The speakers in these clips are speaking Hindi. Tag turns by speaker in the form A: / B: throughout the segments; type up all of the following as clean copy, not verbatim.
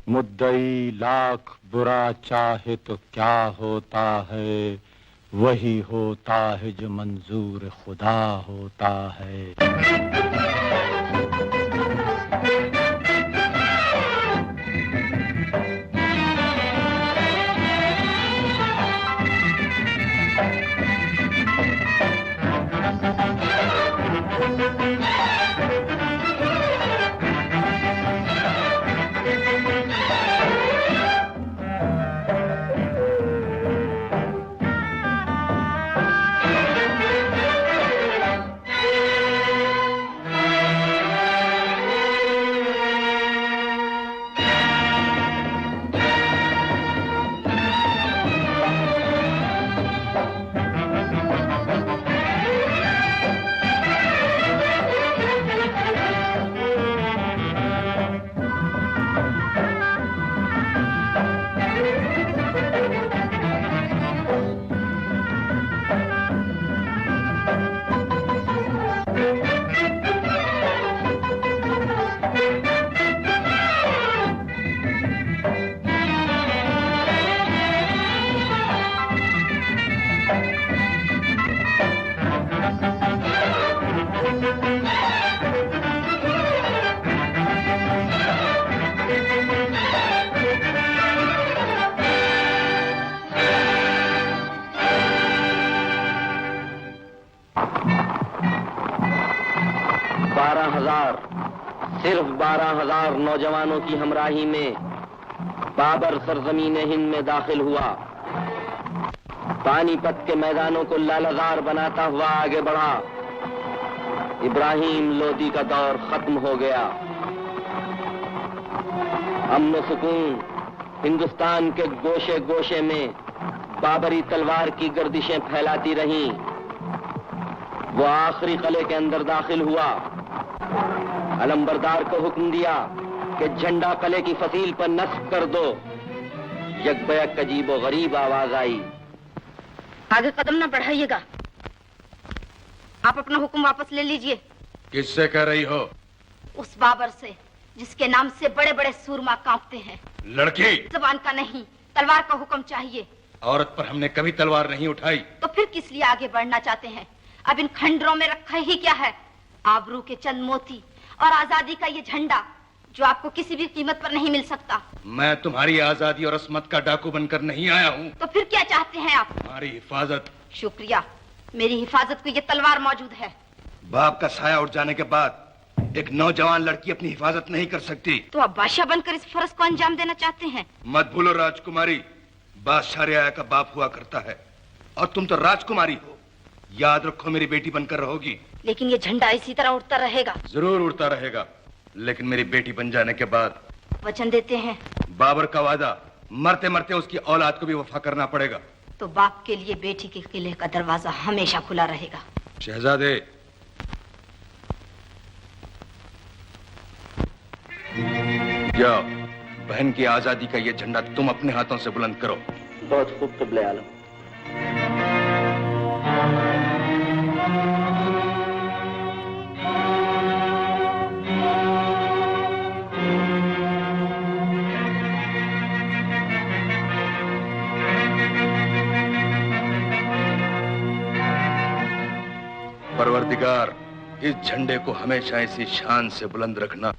A: मुद्दई लाख बुरा चाहे तो क्या होता है, वही होता है जो मंजूर खुदा होता है।
B: सिर्फ 12,000 नौजवानों की हमराही में बाबर सरजमीन हिंद में दाखिल हुआ। पानीपत के मैदानों को लालजार बनाता हुआ आगे बढ़ा। इब्राहिम लोदी का दौर खत्म हो गया। अमन सुकून हिंदुस्तान के गोशे गोशे में बाबरी तलवार की गर्दिशें फैलाती रहीं। वो आखिरी किले के अंदर दाखिल हुआ। अलंबरदार को हुक्म दिया कि झंडा किले की फसील पर नस्ब कर दो। यकबयक अजीबो गरीब आवाज आई,
C: आगे कदम न बढ़ाइएगा, आप अपना हुक्म वापस ले लीजिए।
D: किससे कह रही हो?
C: उस बाबर से जिसके नाम से बड़े बड़े सूरमा कांपते हैं।
D: लड़की
C: जबान का नहीं, तलवार का हुक्म चाहिए।
D: औरत पर हमने कभी तलवार नहीं उठाई।
C: तो फिर किस लिए आगे बढ़ना चाहते हैं? अब इन खंडरों में रखा ही क्या है? आबरू के चंद मोती और आजादी का ये झंडा जो आपको किसी भी कीमत पर नहीं मिल सकता।
D: मैं तुम्हारी आजादी और अस्मत का डाकू बनकर नहीं आया हूँ।
C: तो फिर क्या चाहते हैं आप?
D: तुम्हारी हिफाजत।
C: शुक्रिया, मेरी हिफाजत को ये तलवार मौजूद है।
D: बाप का साया उठ जाने के बाद एक नौजवान लड़की अपनी हिफाजत नहीं कर सकती।
C: तो आप बादशाह बनकर इस फर्ज को अंजाम देना चाहते हैं?
D: मत भूलो राजकुमारी, बादशाह रियाया का बाप हुआ करता है और तुम तो राजकुमारी हो। याद रखो, मेरी बेटी बनकर रहोगी।
C: लेकिन ये झंडा इसी तरह उड़ता रहेगा।
D: जरूर उड़ता रहेगा, लेकिन मेरी बेटी बन जाने के बाद।
C: वचन देते हैं?
D: बाबर का वादा, मरते मरते उसकी औलाद को भी वफा करना पड़ेगा।
C: तो बाप के लिए बेटी के किले का दरवाजा हमेशा खुला रहेगा।
D: शहजादे, जाओ, बहन की आजादी का ये झंडा तुम अपने हाथों से बुलंद करो।
B: बहुत खूब क़िबले आलम।
D: परवरदिगार, इस झंडे को हमेशा इसी शान से बुलंद रखना।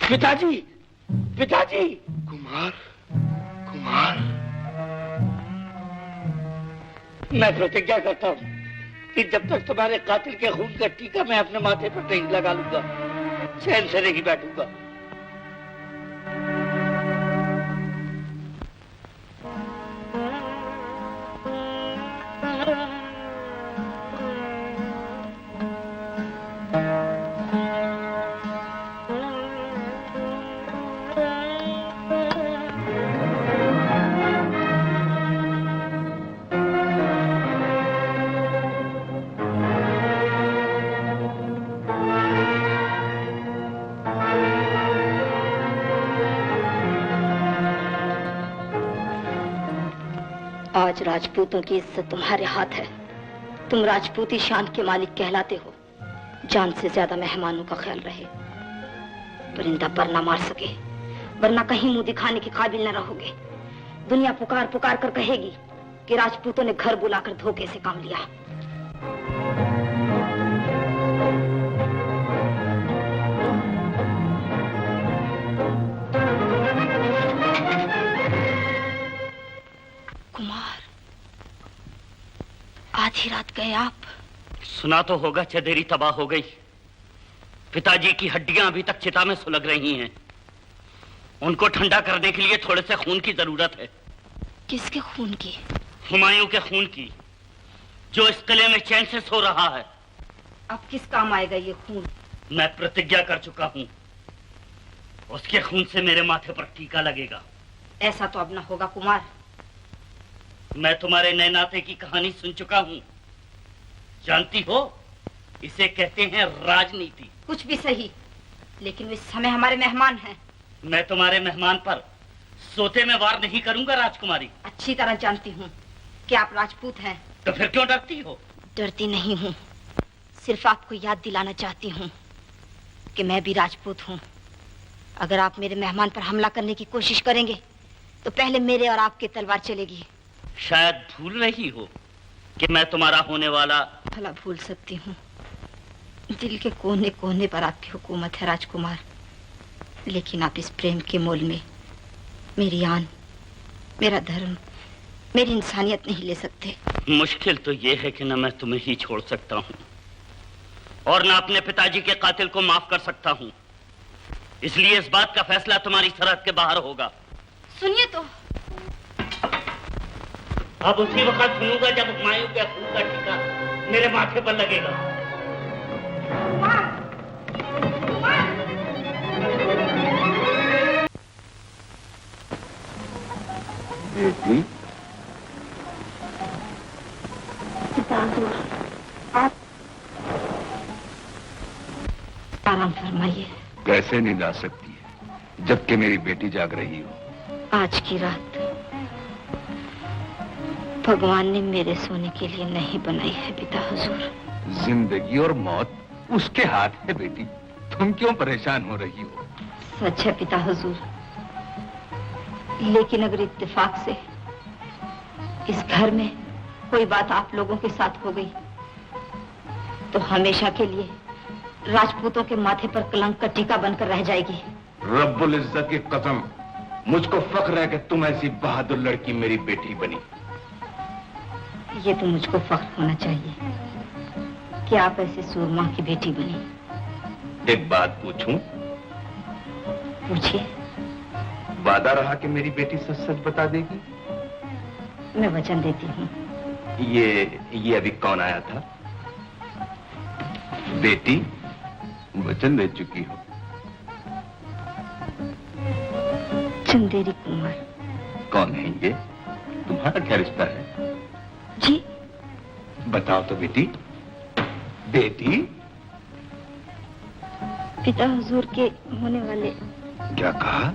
E: पिताजी, पिताजी।
D: कुमार, कुमार।
E: मैं प्रतिज्ञा करता हूँ कि जब तक तुम्हारे कातिल के खून का टीका मैं अपने माथे पर नहीं लगा लूंगा, चैन से नहीं बैठूंगा।
C: आज राजपूतों की इज्जत तुम्हारे हाथ है। तुम राजपूती शान के मालिक कहलाते हो। जान से ज्यादा मेहमानों का ख्याल रहे। परिंदा पर ना मार सके, वरना कहीं मुंह दिखाने के काबिल न रहोगे। दुनिया पुकार पुकार कर कहेगी कि राजपूतों ने घर बुलाकर धोखे से काम लिया। कुमार, आधी रात गए आप?
E: सुना तो होगा चंदेरी तबाह हो गई। पिताजी की हड्डियां अभी तक चिता में सुलग रही हैं। उनको ठंडा करने के लिए थोड़े से खून की जरूरत है।
C: किसके खून की?
E: हुमायूं के खून की, जो इस किले में चैन से सो रहा है।
C: अब किस काम आएगा ये खून? मैं
E: प्रतिज्ञा कर चुका हूं, उसके खून से मेरे माथे पर टीका लगेगा।
C: ऐसा तो अब न होगा कुमार।
E: मैं तुम्हारे नए नाते की कहानी सुन चुका हूं। जानती हो, इसे कहते हैं राजनीति।
C: कुछ भी सही, लेकिन इस समय हमारे मेहमान हैं।
E: मैं तुम्हारे मेहमान पर सोते में वार नहीं करूंगा राजकुमारी।
C: अच्छी तरह जानती हूँ कि आप राजपूत हैं।
E: तो फिर क्यों डरती हो?
C: डरती नहीं हूँ, सिर्फ आपको याद दिलाना चाहती हूँ कि मैं भी राजपूत हूँ। अगर आप मेरे मेहमान पर हमला करने की कोशिश करेंगे तो पहले मेरे और आपकी तलवार चलेगी।
E: शायद भूल रही हो कि मैं तुम्हारा होने वाला।
C: भला भूल सकती हूँ। दिल के कोने कोने पर आपकी हुकूमत है राजकुमार, लेकिन आप इस प्रेम के मोल में मेरी आन, मेरा धर्म, मेरी इंसानियत नहीं ले सकते।
E: मुश्किल तो ये है कि न मैं तुम्हें ही छोड़ सकता हूँ और न अपने पिताजी के कातिल को माफ कर सकता हूँ। इसलिए इस बात का फैसला तुम्हारी सरहद के बाहर होगा।
C: सुनिए तो।
E: अब उसी वक्त सुनूंगा जब हुमायूं के खून का टीका मेरे माथे पर लगेगा।
D: बेटी,
C: आप आराम फरमाइए।
D: कैसे नींद आ सकती है जबकि मेरी बेटी जाग रही हो?
C: आज की रात भगवान ने मेरे सोने के लिए नहीं बनाई है पिता हुजूर।
D: जिंदगी और मौत उसके हाथ है बेटी, तुम क्यों परेशान हो रही हो?
C: सच है पिता हुजूर, लेकिन अगर इत्तेफाक से इस घर में कोई बात आप लोगों के साथ हो गई तो हमेशा के लिए राजपूतों के माथे पर कलंक का टीका बनकर रह जाएगी।
D: रब्बुल इज्जत की कसम, मुझको फख्र है कि तुम ऐसी बहादुर लड़की मेरी बेटी बनी।
C: ये तो मुझको फख्र होना चाहिए कि आप ऐसे सूरमा की बेटी बनी।
D: एक बात पूछूं?
C: पूछिए।
D: वादा रहा कि मेरी बेटी सच सच बता देगी?
C: मैं वचन देती हूँ।
D: ये अभी कौन आया था? बेटी, वचन दे चुकी हो।
C: चंदेरी कुमार।
D: कौन है ये? तुम्हारा क्या रिश्ता है?
C: जी
D: बताओ तो बेटी। बेटी,
C: पिता हुजूर के होने वाले।
D: क्या कहा?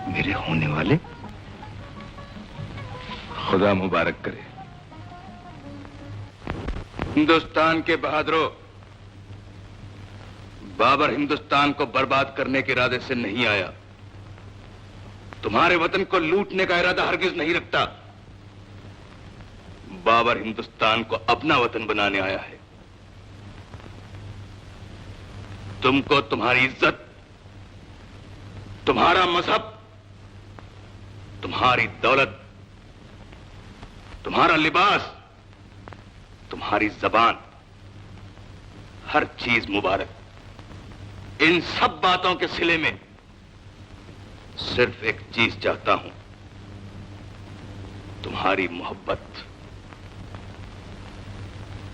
D: मेरे होने वाले? खुदा मुबारक करे। हिंदुस्तान के बहादुरों, बाबर हिंदुस्तान को बर्बाद करने के इरादे से नहीं आया। तुम्हारे वतन को लूटने का इरादा हरगिज नहीं रखता। बाबर हिंदुस्तान को अपना वतन बनाने आया है। तुमको तुम्हारी इज्जत, तुम्हारा मजहब, तुम्हारी दौलत, तुम्हारा लिबास, तुम्हारी जबान, हर चीज मुबारक। इन सब बातों के सिले में सिर्फ एक चीज चाहता हूं, तुम्हारी मोहब्बत।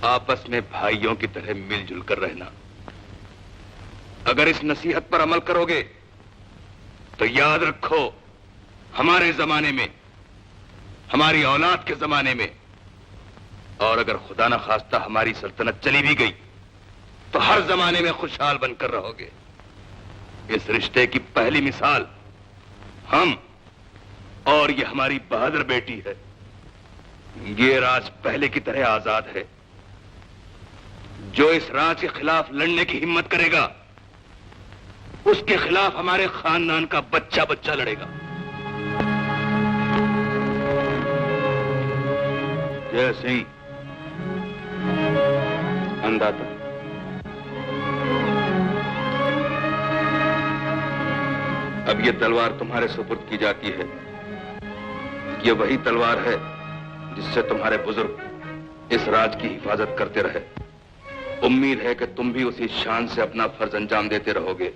D: आपस में भाइयों की तरह मिलजुल कर रहना। अगर इस नसीहत पर अमल करोगे तो याद रखो, हमारे जमाने में, हमारी औलाद के जमाने में, और अगर खुदा न खास्ता हमारी सल्तनत चली भी गई तो हर जमाने में खुशहाल बनकर रहोगे। इस रिश्ते की पहली मिसाल हम और ये हमारी बहादुर बेटी है। ये राज पहले की तरह आजाद है। जो इस राज के खिलाफ लड़ने की हिम्मत करेगा, उसके खिलाफ हमारे खानदान का बच्चा बच्चा लड़ेगा। जय सिंह। अंदाता। अब ये तलवार तुम्हारे सुपुर्द की जाती है। ये वही तलवार है जिससे तुम्हारे बुजुर्ग इस राज की हिफाजत करते रहे। उम्मीद है कि तुम भी उसी शान से अपना फर्ज अंजाम देते रहोगे।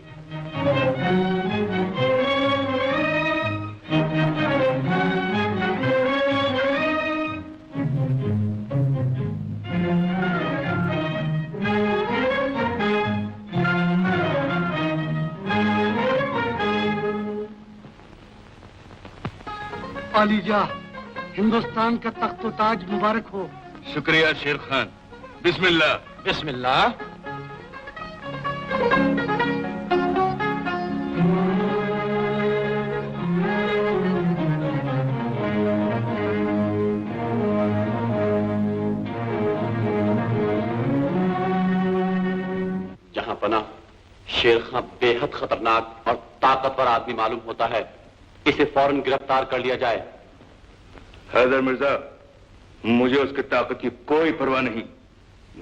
F: आलीजा, हिंदुस्तान का तख्त ताज मुबारक हो।
D: शुक्रिया शेर खान। बिस्मिल्लाह।
A: बिस्मिल्लाह।
G: जहां पना शेर खां बेहद खतरनाक और ताकतवर आदमी मालूम होता है, इसे फौरन गिरफ्तार कर लिया जाए।
D: हैदर मिर्जा, मुझे उसकी ताकत की कोई परवाह नहीं।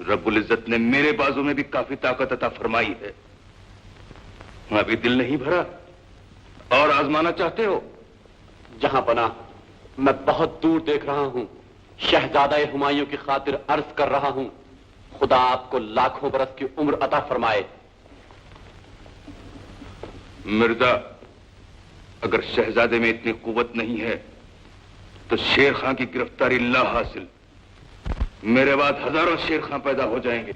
D: रब्बुल इज्जत ने मेरे बाजू में भी काफी ताकत अता फरमाई है। अभी दिल नहीं भरा और आजमाना चाहते हो?
G: जहां पना मैं बहुत दूर देख रहा हूं। शहजादा हुमायूं की खातिर अर्ज कर रहा हूं, खुदा आपको लाखों बरस की उम्र अता फरमाए।
D: मिर्जा, अगर शहजादे में इतनी कुव्वत नहीं है तो शेर खां की गिरफ्तारी ला हासिल। मेरे बाद हजारों शेर खां पैदा हो जाएंगे।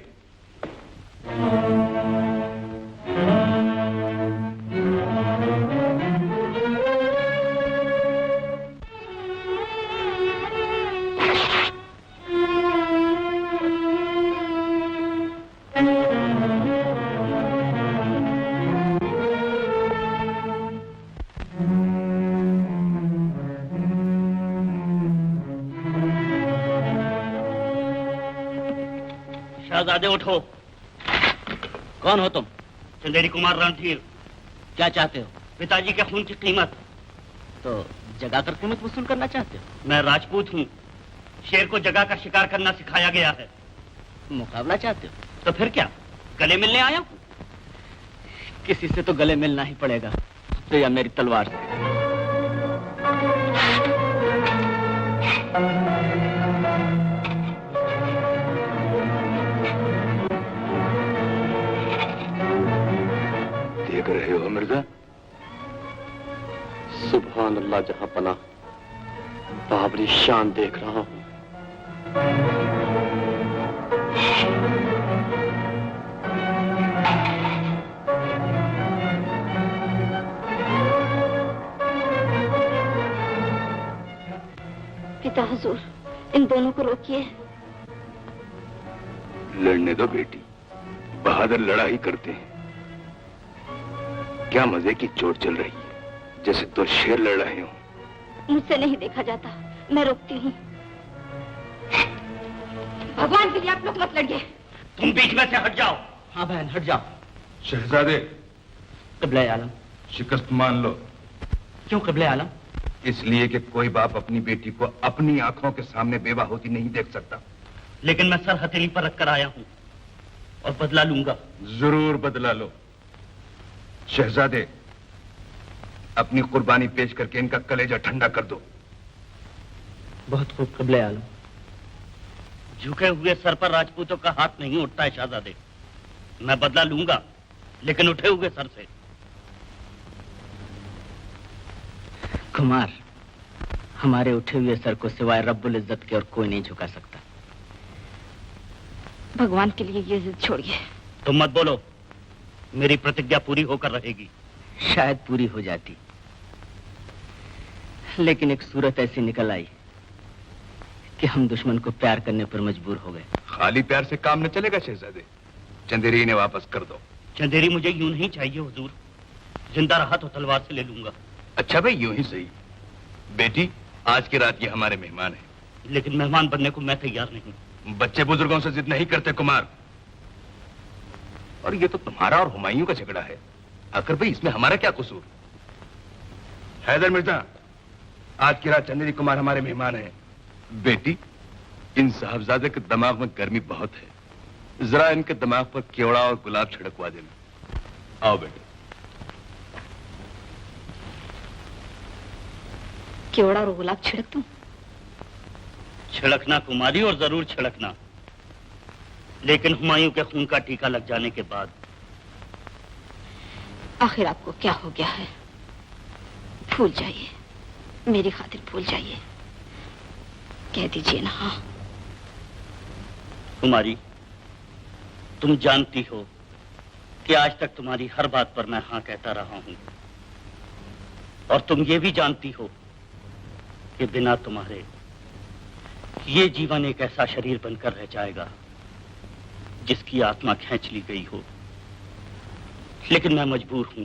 E: शहजादे उठो।
H: कौन हो तुम?
E: चंदेरी कुमार रणधीर।
H: क्या चाहते हो?
E: पिताजी के खून की कीमत।
H: तो जगा कर कीमत वसूल करना चाहते हो?
E: मैं राजपूत हूँ। शेर को जगा का शिकार करना सिखाया गया है।
H: मुकाबला चाहते हो?
E: तो फिर क्या, गले मिलने आया हूँ।
H: किसी से तो गले मिलना ही पड़ेगा, तो या मेरी तलवार से।
D: देख रहे हो मिर्जा?
G: सुभान अल्लाह, जहां पना बाबरी शान देख रहा हूं।
C: पिता हुजूर, इन दोनों को रोकिए।
D: लड़ने दो बेटी, बहादुर लड़ाई करते हैं। क्या मजे की चोट चल रही है, जैसे दो शेर लड़ रहे हो।
C: मुझसे नहीं देखा जाता, मैं रोकती हूँ। भगवान के लिए आप लोग मत लड़िए।
E: तुम बीच में से हट जाओ।
H: हाँ बहन, हट जाओ।
D: शहजादे,
H: क़िबला आलम।
D: शिकस्त मान लो।
H: क्यों क़िबला आलम?
D: इसलिए कि कोई बाप अपनी बेटी को अपनी आंखों के सामने बेवा होती नहीं देख सकता।
E: लेकिन मैं सर हथेली पर रखकर आया हूँ और बदला लूंगा।
D: जरूर बदला लो। शहजादे, अपनी कुर्बानी पेश करके इनका कलेजा ठंडा कर दो।
H: बहुत खूब क़िबला आलम।
E: झुके हुए सर पर राजपूतों का हाथ नहीं उठता है शहजादे। मैं बदला लूंगा, लेकिन उठे हुए सर से।
H: कुमार, हमारे उठे हुए सर को सिवाय रब्बुल इज्जत के और कोई नहीं झुका सकता।
C: भगवान के लिए ये जिद छोड़िए।
E: तुम मत बोलो, मेरी प्रतिज्ञा पूरी होकर रहेगी।
H: शायद पूरी हो जाती, लेकिन एक सूरत ऐसी निकल आई कि हम दुश्मन को प्यार करने पर मजबूर हो गए।
D: खाली प्यार से काम न चलेगा शहजादे। चंदेरी ने वापस कर दो।
E: चंदेरी मुझे यूं नहीं चाहिए हुजूर। जिंदा रहा तो तलवार से ले लूंगा।
D: अच्छा भाई, यूं ही सही। बेटी, आज की रात ये हमारे मेहमान हैं।
E: लेकिन मेहमान बनने को मैं तैयार नहीं।
D: बच्चे बुजुर्गों से जिद नहीं करते कुमार। और ये तो तुम्हारा और हुमायूं का झगड़ा है। आखिर भाई इसमें हमारा क्या कसूर? हैदर मिर्जा, आज की रात चंदेरी कुमार हमारे मेहमान हैं। बेटी, इन साहबजादे के दिमाग में गर्मी बहुत है, जरा इनके दिमाग पर केवड़ा और गुलाब छिड़कवा देना। आओ बेटी।
C: केवड़ा और गुलाब छिड़क दूं?
E: छिड़कना कुमारी, और जरूर छिड़कना, लेकिन हुमायूं के खून का टीका लग जाने के बाद।
C: आखिर आपको क्या हो गया है? भूल जाइए, मेरी खातिर भूल जाइए। कह दीजिए ना। हाँ
E: कुमारी, तुम जानती हो कि आज तक तुम्हारी हर बात पर मैं हाँ कहता रहा हूं, और तुम ये भी जानती हो कि बिना तुम्हारे ये जीवन एक ऐसा शरीर बनकर रह जाएगा जिसकी आत्मा खींच ली गई हो। लेकिन मैं मजबूर हूं,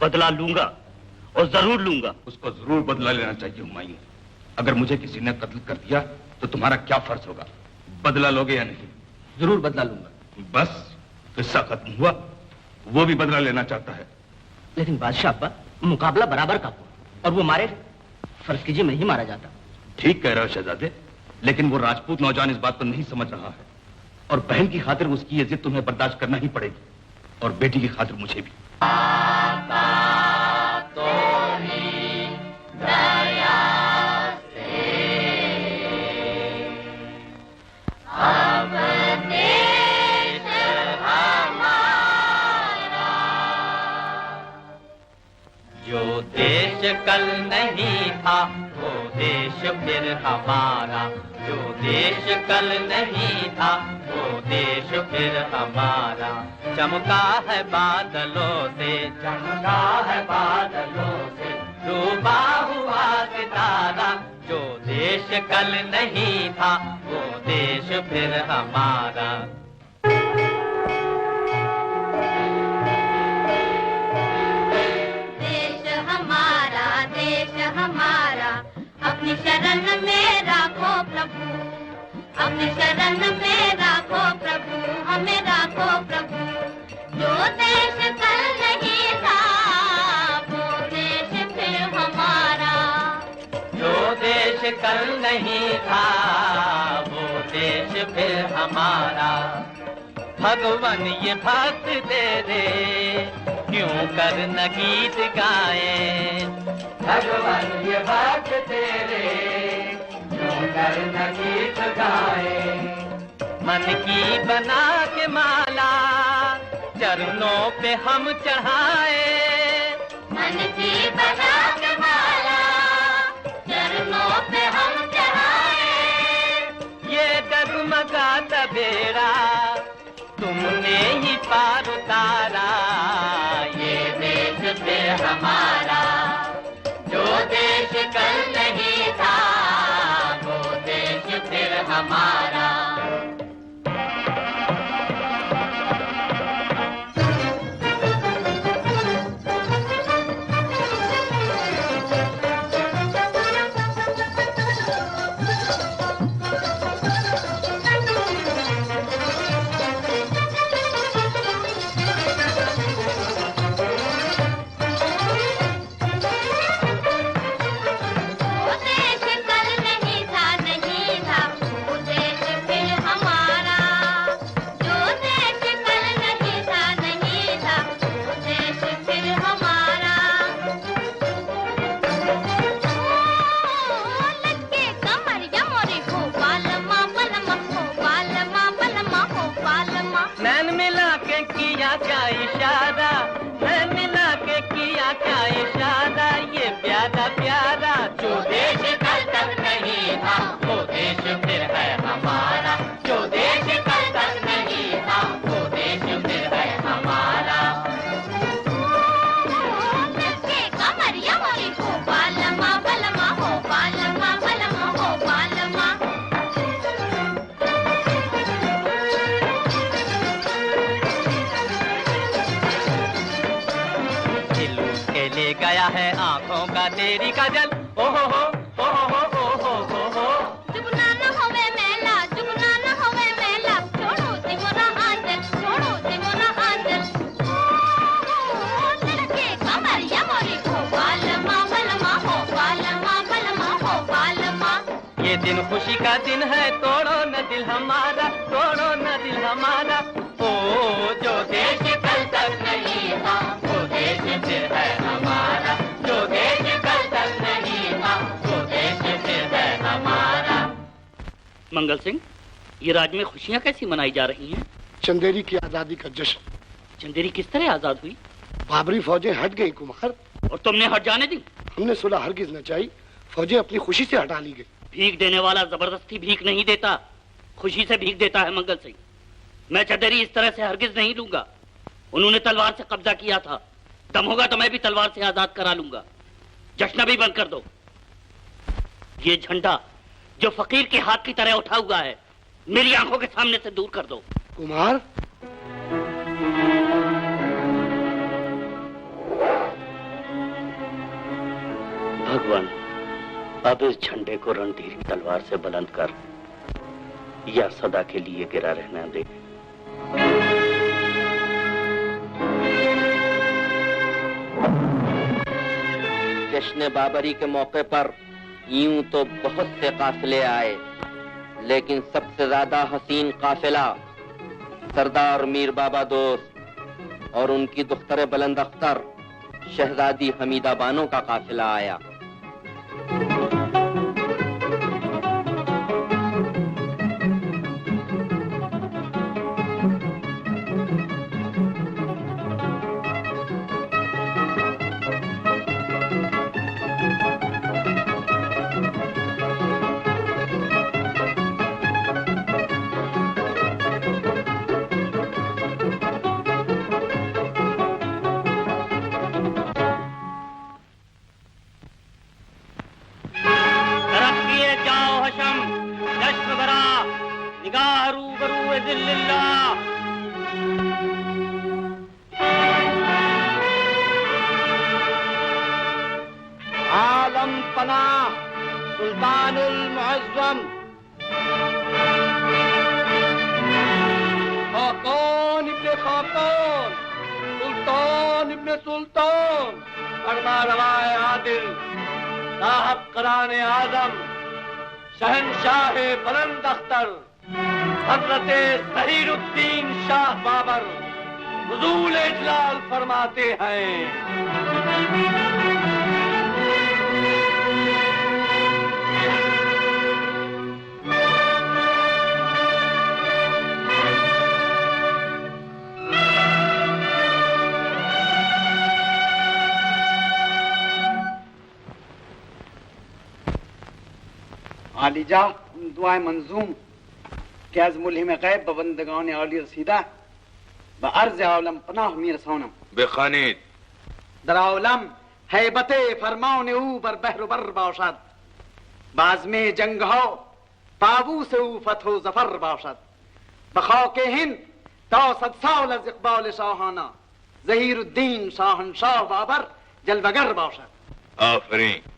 E: बदला लूंगा और जरूर लूंगा।
D: उसको जरूर बदला लेना चाहिए हुमायूं। अगर मुझे किसी ने कत्ल कर दिया तो तुम्हारा क्या फर्ज होगा? बदला लोगे या नहीं?
H: जरूर बदला लूंगा।
D: बस किस्सा खत्म हुआ। वो भी बदला लेना चाहता है।
H: लेकिन बादशाह अब्बा, मुकाबला बराबर का हुआ, और वो मारे, फर्ज कीजिए मैं ही मारा जाता।
D: ठीक कह रहे हो शहजादे, लेकिन वो राजपूत नौजवान इस बात को नहीं समझ रहा है, और बहन की खातिर उसकी ये जिद तुम्हें बर्दाश्त करना ही पड़ेगी, और बेटी की खातिर मुझे भी।
I: जो देश कल नहीं था वो देश फिर हमारा, जो देश कल नहीं था वो देश फिर हमारा। चमका है बादलों से, चमका है बादलों से, डूबा हुआ सितारा। जो देश कल नहीं था वो देश फिर हमारा।
J: हमारा अपनी शरण में राखो प्रभु, अपनी शरण में राखो प्रभु, हमें राखो प्रभु। जो देश कल नहीं था वो देश फिर हमारा,
I: जो देश कल नहीं था वो देश फिर हमारा। भगवान ये भक्त तेरे क्यों कर न गीत गाए, भगवान ये भक्त तेरे क्यों कर न गीत गाए। मन की बना के माला चरणों पे हम चढ़ाए,
J: मन की बना के माला चरणों पे हम चढ़ाए।
I: ये डगमगाता बेड़ा तुमने ही पार उतारा, ये देश फिर हमारा। जो देश कल नहीं था वो देश फिर हमारा। क्या इशारा, मैं मिला के किया क्या इशारा, ये प्यारा प्यारा। जो देश कल तक नहीं था वो देश फिर है हमारा, जो देश कल तक नहीं था वो देश फिर है हमारा। कमरिया मोरी हो बालमा बलमा हो बालमा बलमा हो बालमा। ले गया है आंखों का तेरी काजल, ओ हो हो हो हो हो हो हो हो। ये दिन खुशी का दिन है, तोड़ो न दिल हमारा, तोड़ो न दिल हमारा। ओ जो देश कल तक नहीं था, वो देश फिर है हमारा। जो देश कल तक नहीं था, वो देश फिर है हमारा।
E: मंगल सिंह, ये राज्य में खुशियां कैसी मनाई जा रही हैं?
F: चंदेरी की आजादी का जश्न।
E: चंदेरी किस तरह आजाद हुई?
F: बाबरी फौजें हट गई कुमार।
E: और तुमने हट जाने दी?
F: हमने सुलह हरगिज न चाही, फौजें अपनी खुशी से हटा ली गई।
E: भीख देने वाला जबरदस्ती भीख नहीं देता, खुशी से भीख देता है मंगल सिंह। मैं चंदेरी इस तरह से हरगिज नहीं लूंगा। उन्होंने तलवार से कब्जा किया था, दम होगा तो मैं भी तलवार से आजाद करा लूंगा। जश्न भी बंद कर दो। ये झंडा जो फकीर के हाथ की तरह उठा हुआ है, मेरी आंखों के सामने से दूर कर दो।
F: कुमार,
E: भगवान, अब इस झंडे को रणधीर की तलवार से बुलंद कर, या सदा के लिए गिरा रहना दे।
B: जश्न बाबरी के मौके पर यूं तो बहुत से काफिले आए, लेकिन सबसे ज्यादा हसीन काफिला सरदार मीर बाबा दोस्त और उनकी दुख्तर बुलंद अख्तर शहजादी हमीदा बानो का काफिला आया। आलम पनाह सुल्तानुल मुअज़्ज़म खाकान इब्ने खाकान सुल्तान इब्ने सुल्तान फरमारवाए आदिल साहब कराने आजम शहनशाह बुलंद अख्तर हजरत ज़हीरुद्दीन शाह बाबर हुजूर इजलाल फरमाते हैं।
K: आलिजा दुआए मंजूम कैज मुल्हिम गैब बबंदगान आली रसीदा बअर्ज़ आलम पनाह मीर सोनम
D: बेखानीद
K: दराउलम हैबते फरमान ऊ बर बहर बर बाशद बाज में जंग हो पाबू से ऊ फतहो जफर बाशद बखाके हिंद ता सद साल अज इकबाल शाहाना ज़हीरुद्दीन शाहनशाह बाबर जलवगर बाशद।
D: आफरीन।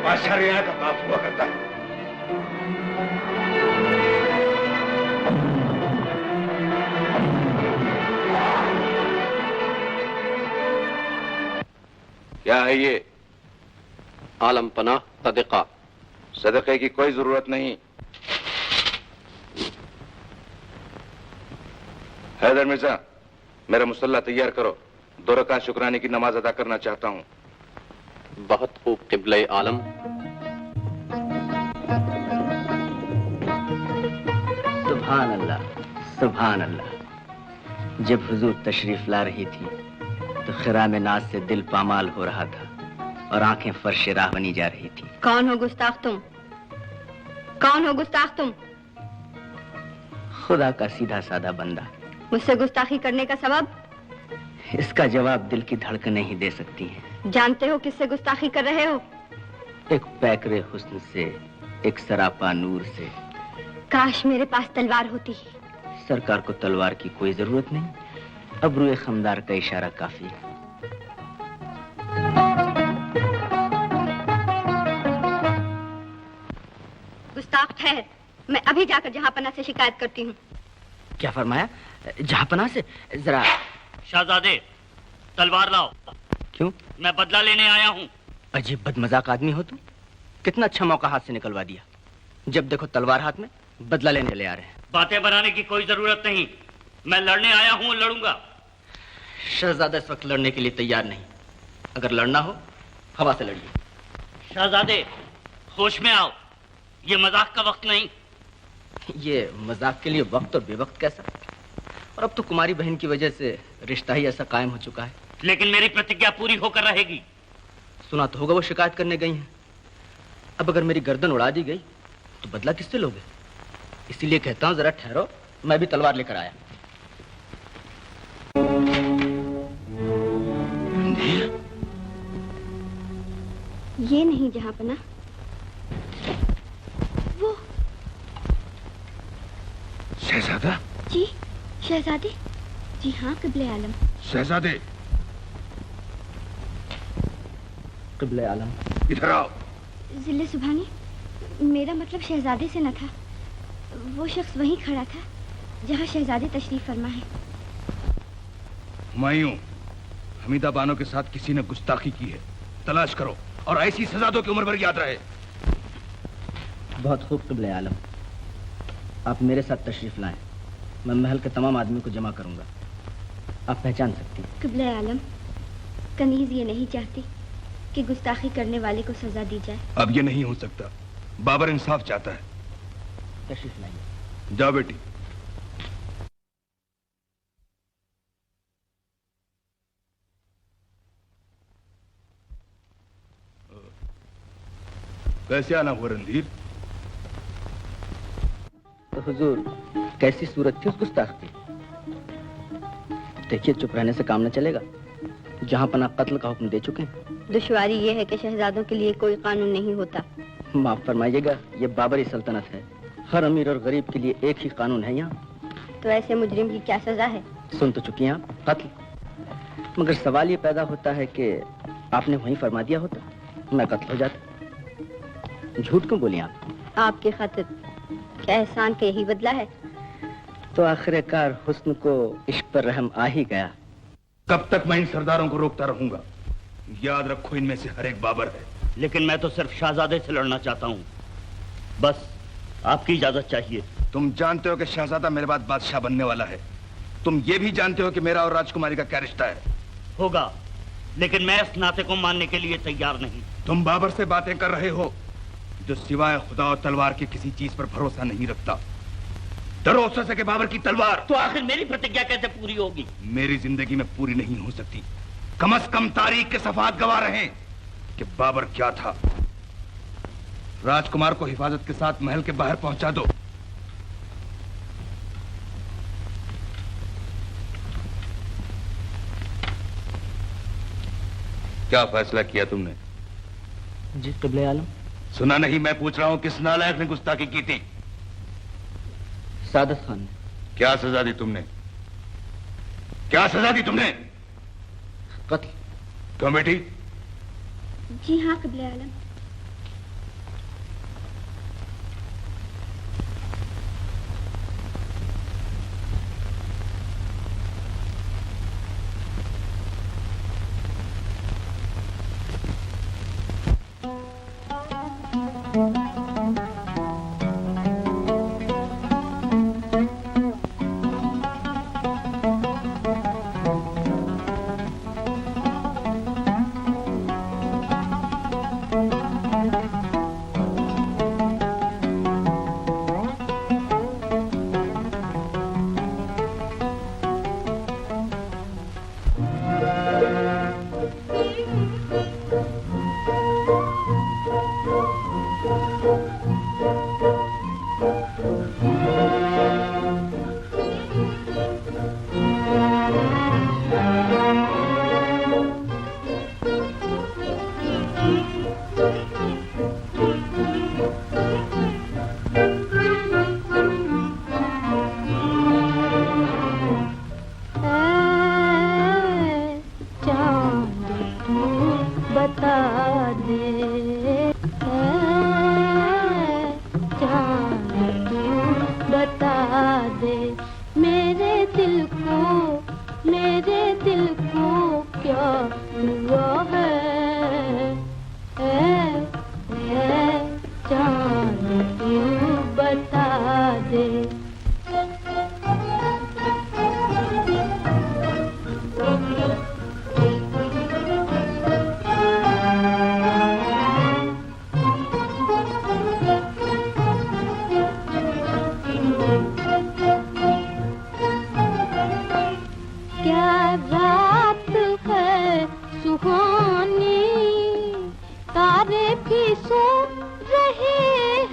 D: बादशाह का बाप हुआ करता है। क्या है ये?
G: आलम पनाह सदका।
D: सदक़े की कोई जरूरत नहीं। हैदर मिर्जा, मेरा मुसल्ला तैयार करो, 2 रकात शुक्राने की नमाज अदा करना चाहता हूँ।
G: बहुत खूब क़िबले आलम।
H: सुभान अल्लाह, सुभान अल्लाह। जब हुजूर तशरीफ ला रही थी तो खिराम नाज से दिल पामाल हो रहा था और आंखें फर्श राह बनी जा रही थी।
C: कौन हो गुस्ताख तुम? कौन हो गुस्ताख तुम?
H: खुदा का सीधा साधा बंदा।
C: मुझसे गुस्ताखी करने का सबब?
H: इसका जवाब दिल की धड़कनें ही दे सकती हैं।
C: जानते हो किससे गुस्ताखी कर रहे हो?
H: एक पैकरे हुस्न से एक सरापा नूर से।
C: काश मेरे पास तलवार होती।
H: सरकार को तलवार की कोई जरूरत नहीं, अब रूए खमदार का इशारा काफी है।
C: गुस्ताख ठहर, मैं अभी जाकर जहांपना से शिकायत करती हूँ।
H: क्या फरमाया? जहांपना से? जरा।
E: शहजादे, तलवार लाओ।
H: क्यों?
E: मैं बदला लेने आया हूँ।
H: अजीब बदमजाक आदमी हो तुम। कितना अच्छा मौका हाथ से निकलवा दिया। जब देखो तलवार हाथ में, बदला लेने चले आ रहे हैं।
E: बातें बनाने की कोई जरूरत नहीं, मैं लड़ने आया हूँ और लड़ूंगा।
H: शहजादा इस वक्त लड़ने के लिए तैयार नहीं। अगर लड़ना हो, हवा से लड़िए।
E: शहजादे, होश में आओ, ये मजाक का वक्त नहीं।
H: ये मजाक के लिए वक्त और बेवक्त कैसा? और अब तो कुमारी बहन की वजह से रिश्ता ही ऐसा कायम हो चुका है।
E: लेकिन मेरी प्रतिज्ञा पूरी होकर रहेगी।
H: सुना तो होगा वो शिकायत करने गई हैं। अब अगर मेरी गर्दन उड़ा दी गई तो बदला किससे लोगे? इसीलिए कहता हूं जरा ठहरो, मैं भी तलवार लेकर आया।
C: ये नहीं जहांपना, वो।
D: शहजादा?
C: जी शहजादे। जी हाँ क़िबले आलम।
D: शहजादे,
H: क़िबले आलम,
D: इधर आओ।
C: जिले सुभानी, मेरा मतलब शहजादे से न था। वो शख्स वहीं खड़ा था जहाँ शहजादे तशरीफ फरमा है।
D: हुमायूं, हमीदा बानो के साथ किसी ने गुस्ताखी की है, तलाश करो और ऐसी सजा दो कि उम्र भर याद रहे।
H: बहुत खूब क़िबले आलम, आप मेरे साथ तशरीफ लाएं। मैं महल के तमाम आदमी को जमा करूंगा। आप पहचान सकती हैं।
C: क़िबले आलम, कनीज ये नहीं चाहती कि गुस्ताखी करने वाले को सजा दी जाए।
D: अब ये नहीं हो सकता। बाबर इंसाफ चाहता है।
H: तशरीफ लाइए।
D: जाओ बेटी। कैसे आना हुआ रणधीर?
H: तो हुजूर, कैसी सूरत थी उस गुस्ताख की? देखिए, चुप रहने से काम न चलेगा। जहांपना कत्ल का हुक्म दे चुके हैं।
C: दुश्वारी ये है कि शहजादों के लिए कोई कानून नहीं होता।
H: माफ फरमाइएगा, ये बाबरी सल्तनत है। हर अमीर और गरीब के लिए एक ही कानून है यहाँ।
C: तो ऐसे मुजरिम की क्या सजा है?
H: सुन तो चुकी हैं आप, कत्ल। मगर सवाल ये पैदा होता है कि आपने वहीं फरमा दिया होता, मैं कत्ल हो जाता। झूठ क्यों बोली आप?
C: आपके खातिर क्या एहसान का यही बदला है?
H: तो आखिरकार हुस्न को इश्क पर रहम आ ही गया।
D: कब तक मैं इन सरदारों को रोकता रहूंगा? याद रखो, इनमें से हर एक बाबर है।
E: लेकिन मैं तो सिर्फ शहजादे से लड़ना चाहता हूँ। बस आपकी इजाजत चाहिए।
D: तुम जानते हो कि शहजादा मेरे बाद बादशाह बनने वाला है। तुम ये भी जानते हो कि मेरा और राजकुमारी का क्या रिश्ता है।
E: होगा, लेकिन मैं इस नाते को मानने के लिए तैयार नहीं।
D: तुम बाबर से बातें कर रहे हो जो सिवाय खुदा और तलवार के किसी चीज पर भरोसा नहीं रखता। डरो उससे कि बाबर की तलवार।
E: तो आखिर मेरी प्रतिज्ञा कैसे पूरी होगी?
D: मेरी जिंदगी में पूरी नहीं हो सकती। कम से कम तारीख के सफात गवाह रहे कि बाबर क्या था। राजकुमार को हिफाजत के साथ महल के बाहर पहुंचा दो। क्या फैसला किया तुमने?
H: जी क़िबले आलम।
D: सुना नहीं? मैं पूछ रहा हूं, किस नालायक ने गुस्ताखी की थी?
H: सादत खान ने।
D: क्या सजा दी तुमने? क्या सजा दी तुमने?
H: कत्ल।
D: क्यों बेटी?
C: जी हाँ क़िबले आलम।
J: तू बता दे, जान तू बता दे मेरे दिल को क्या हुआ है, जान तू बता दे। क्या रात है सुहानी, तारे भी सो रहे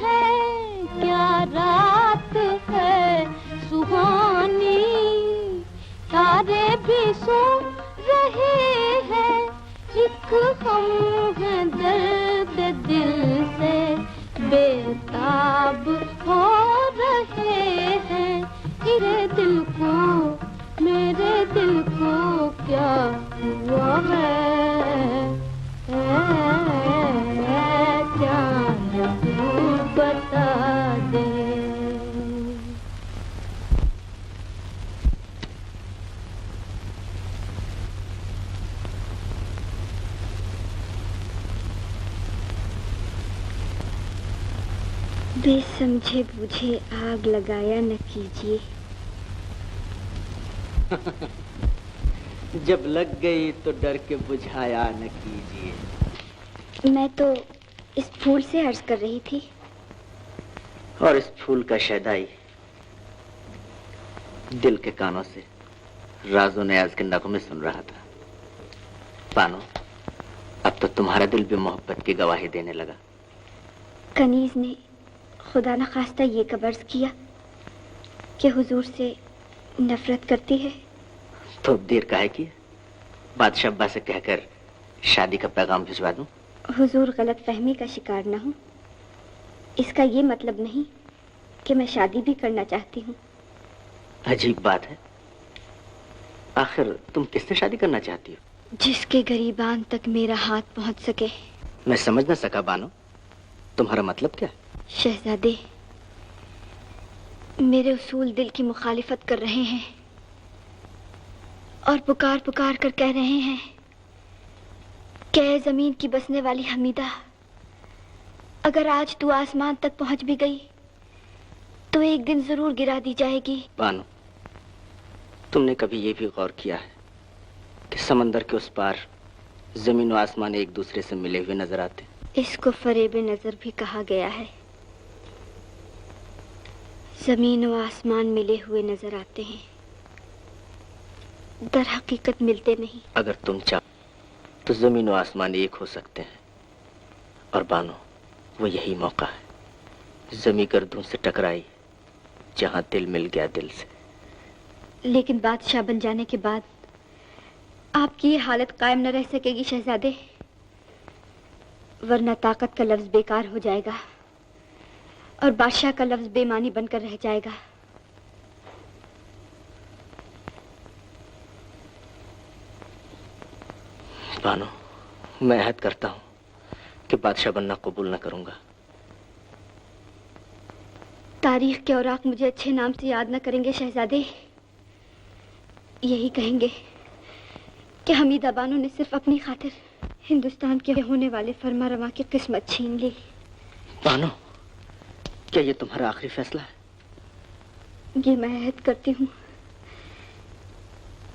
J: हैं, क्या रात है सुहानी, तारे भी सो रहे हैं, एक हम हैं दर्द दिल से बेताब हो रहे हैं, मेरे दिल को क्या हुआ है, जान तू बता दे।
C: बेसमझे बूझे आग लगाया न कीजिए।
H: जब लग गई तो डर के बुझाया न कीजिए।
C: मैं तो इस फूल से अर्ज कर रही थी।
H: और इस फूल का शहदाई दिल के कानों से राजो न्याज के नगमे सुन रहा था। पानो, अब तो तुम्हारा दिल भी मोहब्बत की गवाही देने लगा।
C: कनीज ने खुदा न खास्ता ये कबर्ज किया कि हुजूर से नफरत करती है।
H: तो देर काहे की? बादशाह अब्बा से कहकर शादी का पैगाम भिजवा दूं?
C: हुजूर गलत फहमी का शिकार न हो। इसका ये मतलब नहीं कि मैं शादी भी करना चाहती हूँ।
H: अजीब बात है। आखिर तुम किससे शादी करना चाहती हो?
C: जिसके गरीबान तक मेरा हाथ पहुँच सके।
H: मैं समझ न सका बानो, तुम्हारा मतलब क्या?
C: शहजादे, मेरे उसूल दिल की मुखालिफत कर रहे हैं और पुकार पुकार कर कह रहे हैं कि ऐ जमीन की बसने वाली हमीदा, अगर आज तू आसमान तक पहुंच भी गई तो एक दिन जरूर गिरा दी जाएगी।
H: बानो, तुमने कभी ये भी गौर किया है कि समंदर के उस पार जमीन और आसमान एक दूसरे से मिले हुए नजर आते?
C: इसको फरेबे नजर भी कहा गया है। जमीन और आसमान मिले हुए नजर आते हैं, दर हकीकत मिलते नहीं।
H: अगर तुम चाहो तो जमीन और आसमान एक हो सकते हैं। और बानो, वो यही मौका है। जमी गर्दों से टकराई जहां दिल मिल गया दिल से।
C: लेकिन बादशाह बन जाने के बाद आपकी ये हालत कायम न रह सकेगी शहजादे, वरना ताकत का लफ्ज बेकार हो जाएगा और बादशाह का लफ्ज बेमानी बनकर रह जाएगा।
H: बानो, मैं अहद करता हूं कि बादशाह बनना कबूल न करूंगा।
C: तारीख के औराक मुझे अच्छे नाम से याद न करेंगे शहजादे। यही कहेंगे कि हमीदा बानो ने सिर्फ अपनी खातिर हिंदुस्तान के होने वाले फरमा रवा की किस्मत छीन ली।
H: बानो, क्या ये तुम्हारा आखिरी फैसला है?
C: ये मैं अहद करती हूँ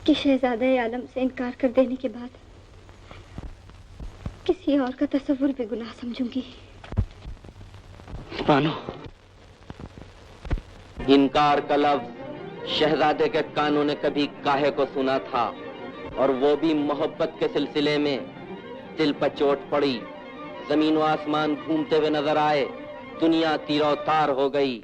C: कि शहजादा आलम से इनकार कर देने के बाद किसी और का तस्वुर भी गुनाह समझूंगी।
H: बानो,
B: इनकार का लफ्ज शहजादे के कानों ने कभी काहे को सुना था, और वो भी मोहब्बत के सिलसिले में। दिल पर चोट पड़ी, जमीन व आसमान घूमते हुए नजर आए, दुनिया तीरों तार हो गई।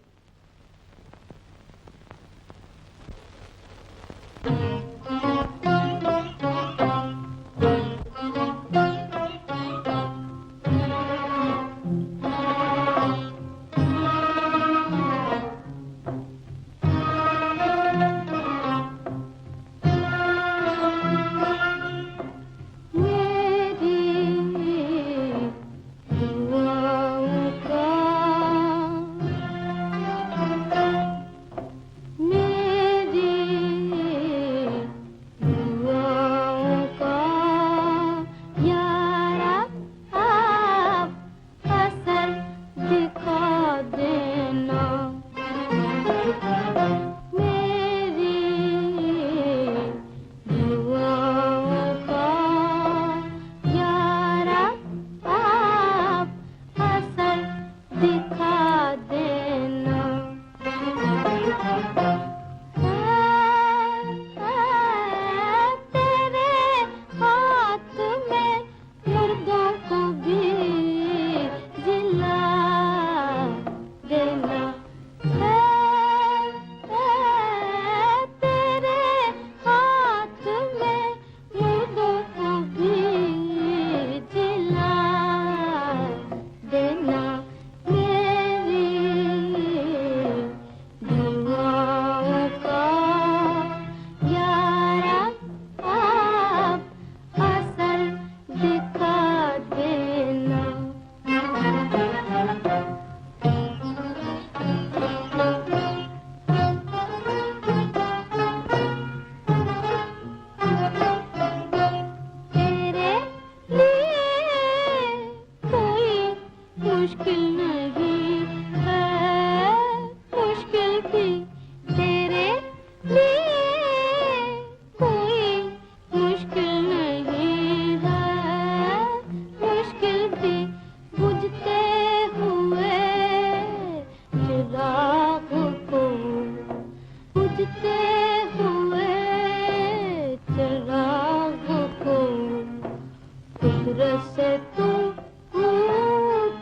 J: कुदरत से तू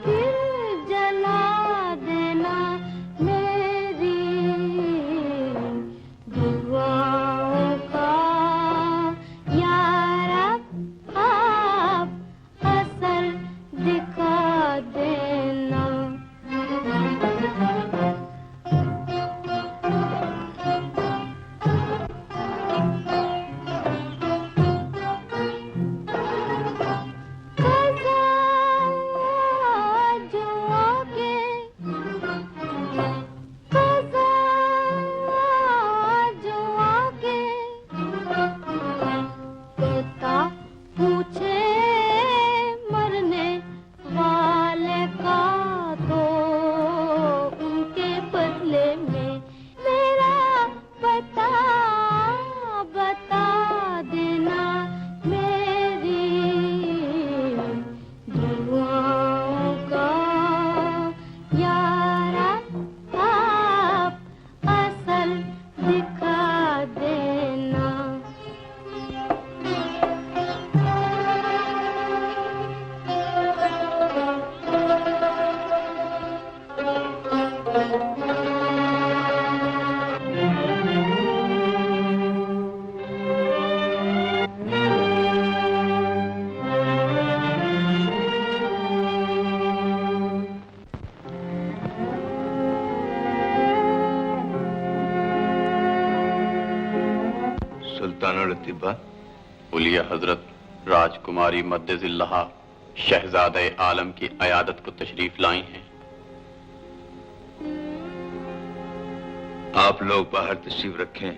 J: फिर जला देना मेरी दुआओं का यार आप असर दिखा देना। पूछे मरने वाले का तो उनके बदले में मेरा बता देना मेरी दुआओं का यार आप असल दिखा देना।
G: सुल्तानुल अतिबा, उलिया हजरत राजकुमारी मद्दजिल्लहा शहजादे आलम की अयादत को तशरीफ लाई हैं।
D: आप लोग बाहर तशरीफ रखें,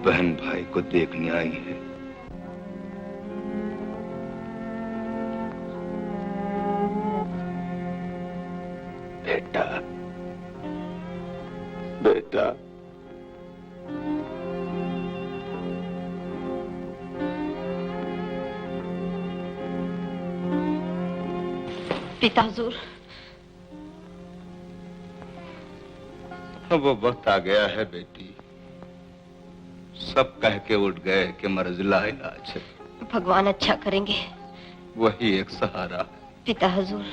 D: बहन भाई को देखने आई है। बेटा बेटा
C: पिता हुजूर,
D: वो वक्त आ गया है बेटी, सब कह के उठ गए कि मर्ज लाइलाज है।
C: भगवान अच्छा करेंगे।
D: वही एक सहारा है।
C: पिता हुजूर,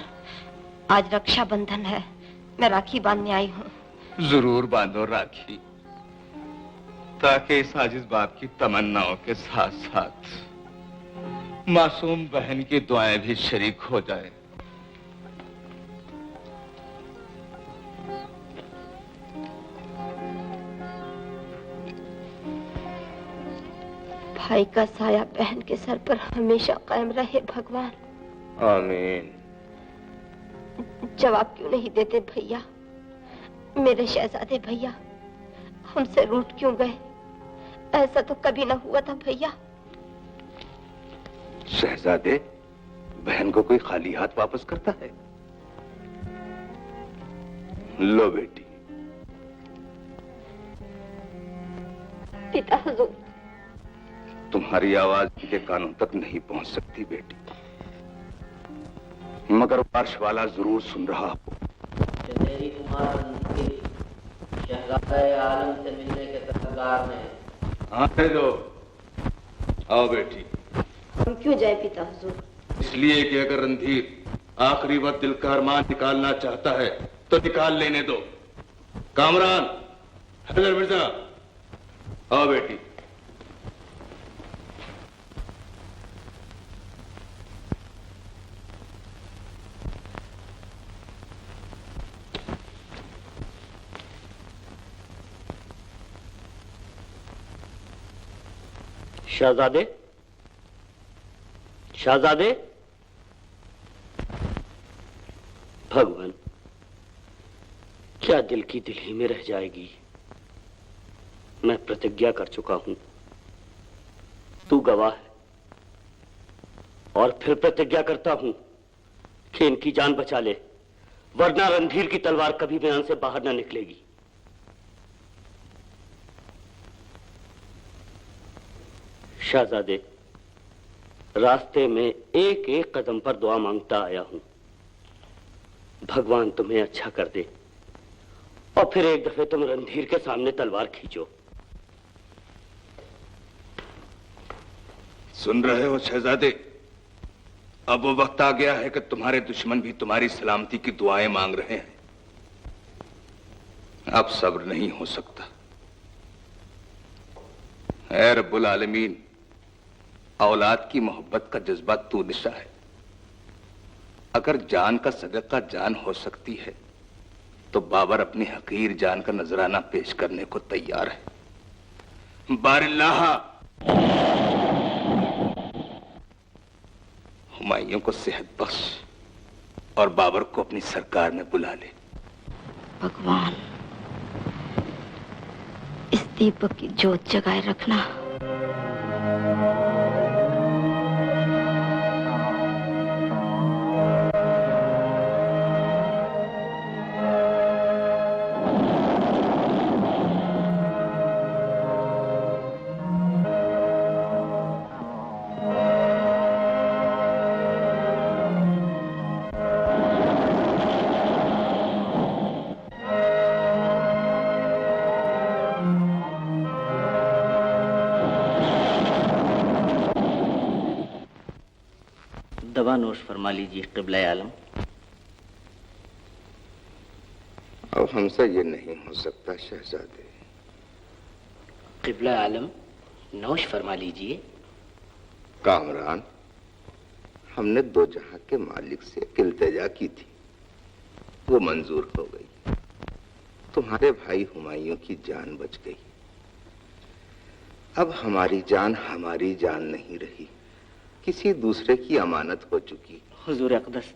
C: आज रक्षाबंधन है, मैं राखी बांधने आई हूँ।
D: जरूर बांधो राखी, ताकि इस आजिज बाप की तमन्नाओं के साथ साथ मासूम बहन की दुआएं भी शरीक हो जाए।
C: भाई का साया बहन के सर पर हमेशा कायम रहे भगवान।
D: आमीन।
C: जवाब क्यों नहीं देते भैया? मेरे शहजादे भैया हमसे रूठ क्यों गए? ऐसा तो कभी ना हुआ था भैया।
D: शहजादे बहन को कोई खाली हाथ वापस करता है? लो बेटी।
C: पिता हुजूर,
D: तुम्हारी आवाज के कानों तक नहीं पहुंच सकती बेटी, मगर वार्श वाला जरूर सुन रहा हो।
B: मेरी शहजादे आलम से मिलने के तलबगार में।
D: आने दो, आओ बेटी।
C: हम क्यों जाए पिता हुजूर?
D: इसलिए कि अगर रणधीर आखिरी वक्त दिल का अरमान निकालना चाहता है तो निकाल लेने दो। कामरान, हैदर मिर्जा, आओ बेटी।
E: शहजादे, शहजादे। भगवान, क्या दिल की दिल ही में रह जाएगी? मैं प्रतिज्ञा कर चुका हूं, तू गवाह है, और फिर प्रतिज्ञा करता हूं कि इनकी जान बचा ले, वरना रणधीर की तलवार कभी बयान से बाहर न निकलेगी। शहजादे, रास्ते में एक एक कदम पर दुआ मांगता आया हूं, भगवान तुम्हें अच्छा कर दे और फिर एक दफे तुम रणधीर के सामने तलवार खींचो।
D: सुन रहे हो शहजादे, अब वो वक्त आ गया है कि तुम्हारे दुश्मन भी तुम्हारी सलामती की दुआएं मांग रहे हैं। अब सब्र नहीं हो सकता। ऐ रब्बुल आलमीन, औलाद की मोहब्बत का जज्बा तू निशा है। अगर जान का सदका जान हो सकती है तो बाबर अपनी हकीर जान का नजराना पेश करने को तैयार है। बारिल्लाह, हुमायूं को सेहत बख्श और बाबर को अपनी सरकार में बुला ले।
C: भगवान, इस दीपक की जोत जगाए रखना।
H: दवा नोश फरमा लीजिए क़िबला आलम।
D: अब हमसे ये नहीं हो सकता शहजादे।
H: क़िबला आलम, नोश फरमा लीजिए।
D: कामरान, हमने दो जहां के मालिक से एक इल्तिजा की थी, वो मंजूर हो गई। तुम्हारे भाई हुमायूं की जान बच गई। अब हमारी जान नहीं रही, किसी दूसरे की अमानत हो चुकी।
H: हुजूर अक़दस।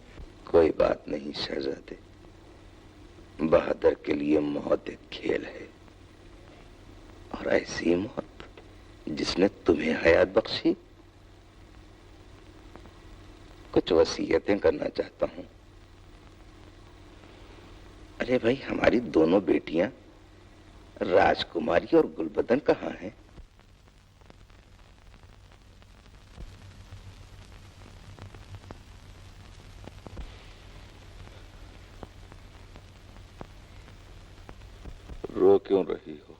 D: कोई बात नहीं शहजादे, बहादुर के लिए मौत एक खेल है, और ऐसी मौत जिसने तुम्हें हयात बख्शी। कुछ वसीयतें करना चाहता हूं। अरे भाई, हमारी दोनों बेटियां राजकुमारी और गुलबदन कहाँ हैं? रो क्यों रही हो?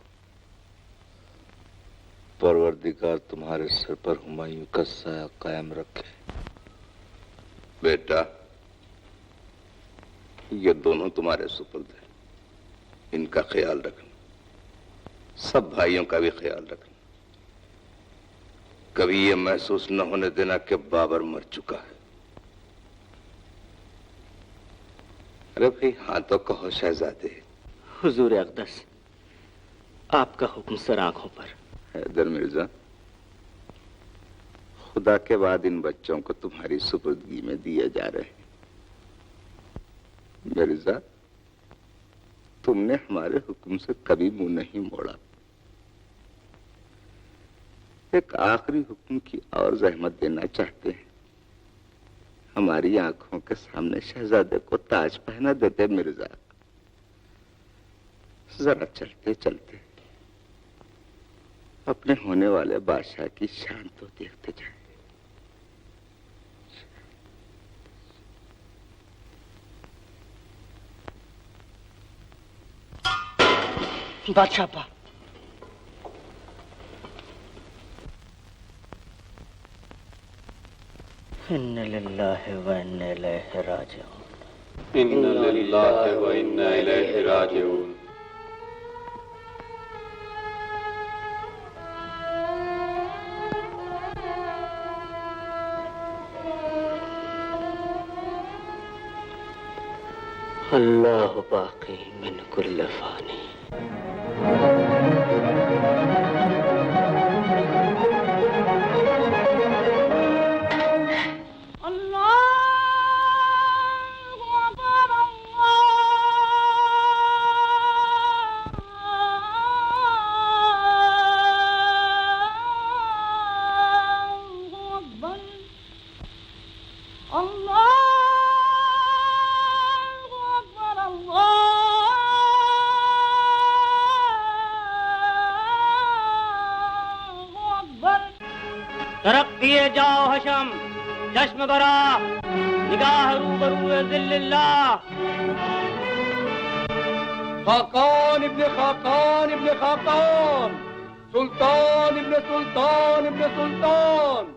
D: परवरदिगार तुम्हारे सर पर हुमायूं का साया कायम रखे। बेटा, ये दोनों तुम्हारे सुपुर्द हैं, इनका ख्याल रखना। सब भाइयों का भी ख्याल रखना। कभी ये महसूस न होने देना कि बाबर मर चुका है। अरे भाई, हाँ तो कहो शहजादे।
H: हुजूर अक़दस, आपका हुक्म सर आंखों पर।
D: हैदर मिर्जा, खुदा के बाद इन बच्चों को तुम्हारी सुपुर्दगी में दिए जा रहे हैं। मिर्जा, तुमने हमारे हुक्म से कभी मुंह नहीं मोड़ा। एक आखिरी हुक्म की और जहमत देना चाहते हैं। हमारी आंखों के सामने शहजादे को ताज पहना देते मिर्जा। जरा चलते चलते अपने होने वाले बादशाह की शान तो देखते जाएं।
H: बादशाह पा इन्ना लिल्लाहि व इन्ना इलैहि राजिऊन।
G: इन्ना लिल्लाहि व इन्ना इलैहि राजिऊन।
H: अल्लाह बाक़ी मिन कुल्ल फ़ानी।
E: तरक्किए जाओ हशम, चश्म बरा, निगाह रूबरू ज़िल्लिल्लाह।
F: खाकान इब्ने खाकान इब्ने खाकान, सुल्तान इब्ने सुल्तान इब्ने सुल्तान।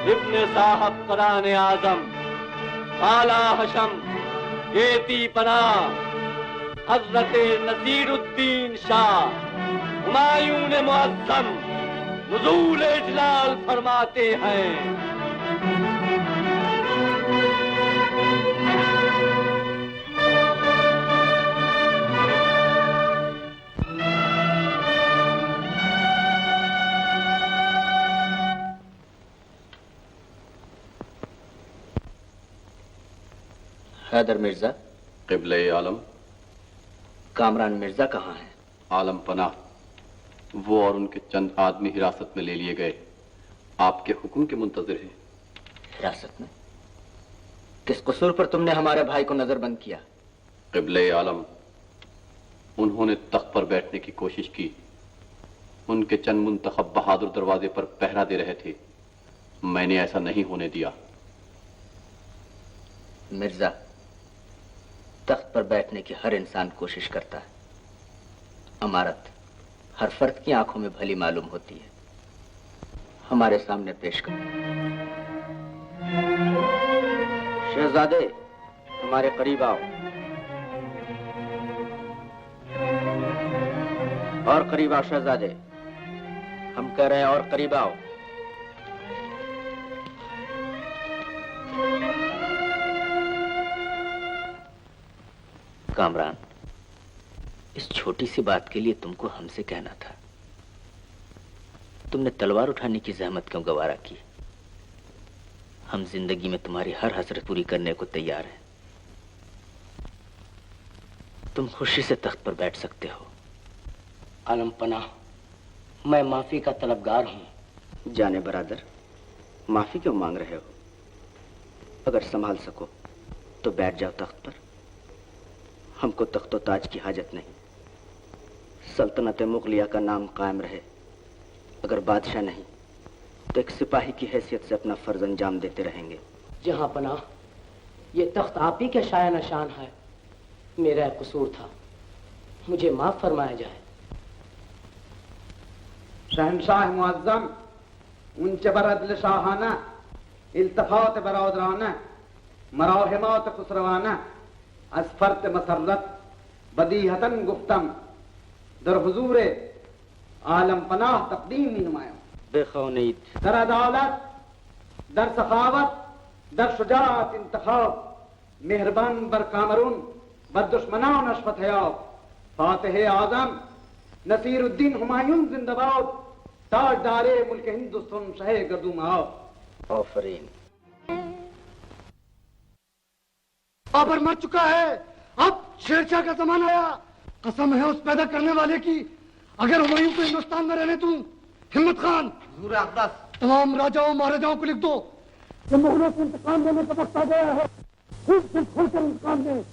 L: इब्ने साहब कुरान आजम, आला हशम, गेती पनाह, हजरत नसीरुद्दीन शाह, हुमायूं मुअज्जम नुज़ूल इजलाल फरमाते हैं।
H: हैदर मिर्जा।
G: क़िबले आलम।
H: कामरान मिर्जा कहाँ हैं?
G: आलम पनाह, वो और उनके चंद आदमी हिरासत में ले लिए गए, आपके हुक्म के मुंतजिर हैं।
H: हिरासत में? किस कसूर पर तुमने हमारे भाई को नजरबंद किया?
G: क़िबले आलम, उन्होंने तख्त पर बैठने की कोशिश की। उनके चंद मुंतखब बहादुर दरवाजे पर पहरा दे रहे थे। मैंने ऐसा नहीं होने दिया।
H: मिर्जा, तख्त पर बैठने की हर इंसान कोशिश करता है। अमारत हर फर्द की आंखों में भली मालूम होती है। हमारे सामने पेश करो। शहजादे, हमारे करीब आओ। और करीब आओ शहजादे, हम कह रहे हैं और करीब आओ। कामरान, इस छोटी सी बात के लिए तुमको हमसे कहना था। तुमने तलवार उठाने की जहमत क्यों गवारा की? हम जिंदगी में तुम्हारी हर हसरत पूरी करने को तैयार हैं। तुम खुशी से तख्त पर बैठ सकते हो।
E: आलम पनाह, मैं माफी का तलबगार हूं।
H: जाने बरादर, माफी क्यों मांग रहे हो? अगर संभाल सको तो बैठ जाओ तख्त पर। हमको तख्तो ताज की हाजत नहीं। सल्तनत मुगलिया का नाम कायम रहे। अगर बादशाह नहीं तो एक सिपाही की हैसियत से अपना फर्ज अंजाम देते रहेंगे।
E: जहां पनाह, ये तख्त आप ही के शाया निशान है। मेरा कसूर था, मुझे माफ फरमाया जाए।
K: शहनशाह मुअज्जम, उनचे बरदल शाहाना, इल्तफात बरादराना, मराहिमात खुसरवाना, असफरत मसरत, बदीहतन गुफ्तम, दर हुजूरे आलम पनाह तकदीम नुमाया।
H: बेखौनीद,
K: दर अदालत, दर सखावत, दर शुजाअत इंतखाब, मेहरबान बर कामरून, बर दुश्मनान अशफत हयाब, फातिह आजम नसीरुद्दीन हुमायूं जिंदाबाद, ताजदारे मुल्क हिंदुस्तान शहे गर्दूम आओ।
H: आफरीन।
F: बाबर मर चुका है, अब शेरशाह का जमाना आया। कसम है उस पैदा करने वाले की, अगर हुमायूं को हिंदुस्तान में रहने दूं। हिम्मत खान, तमाम राजाओं महाराजाओं को लिख दो कि मुगलों से इंतकाम लेने का वक्त आ गया है। खूब दिल खोलकर इंतकाम लें,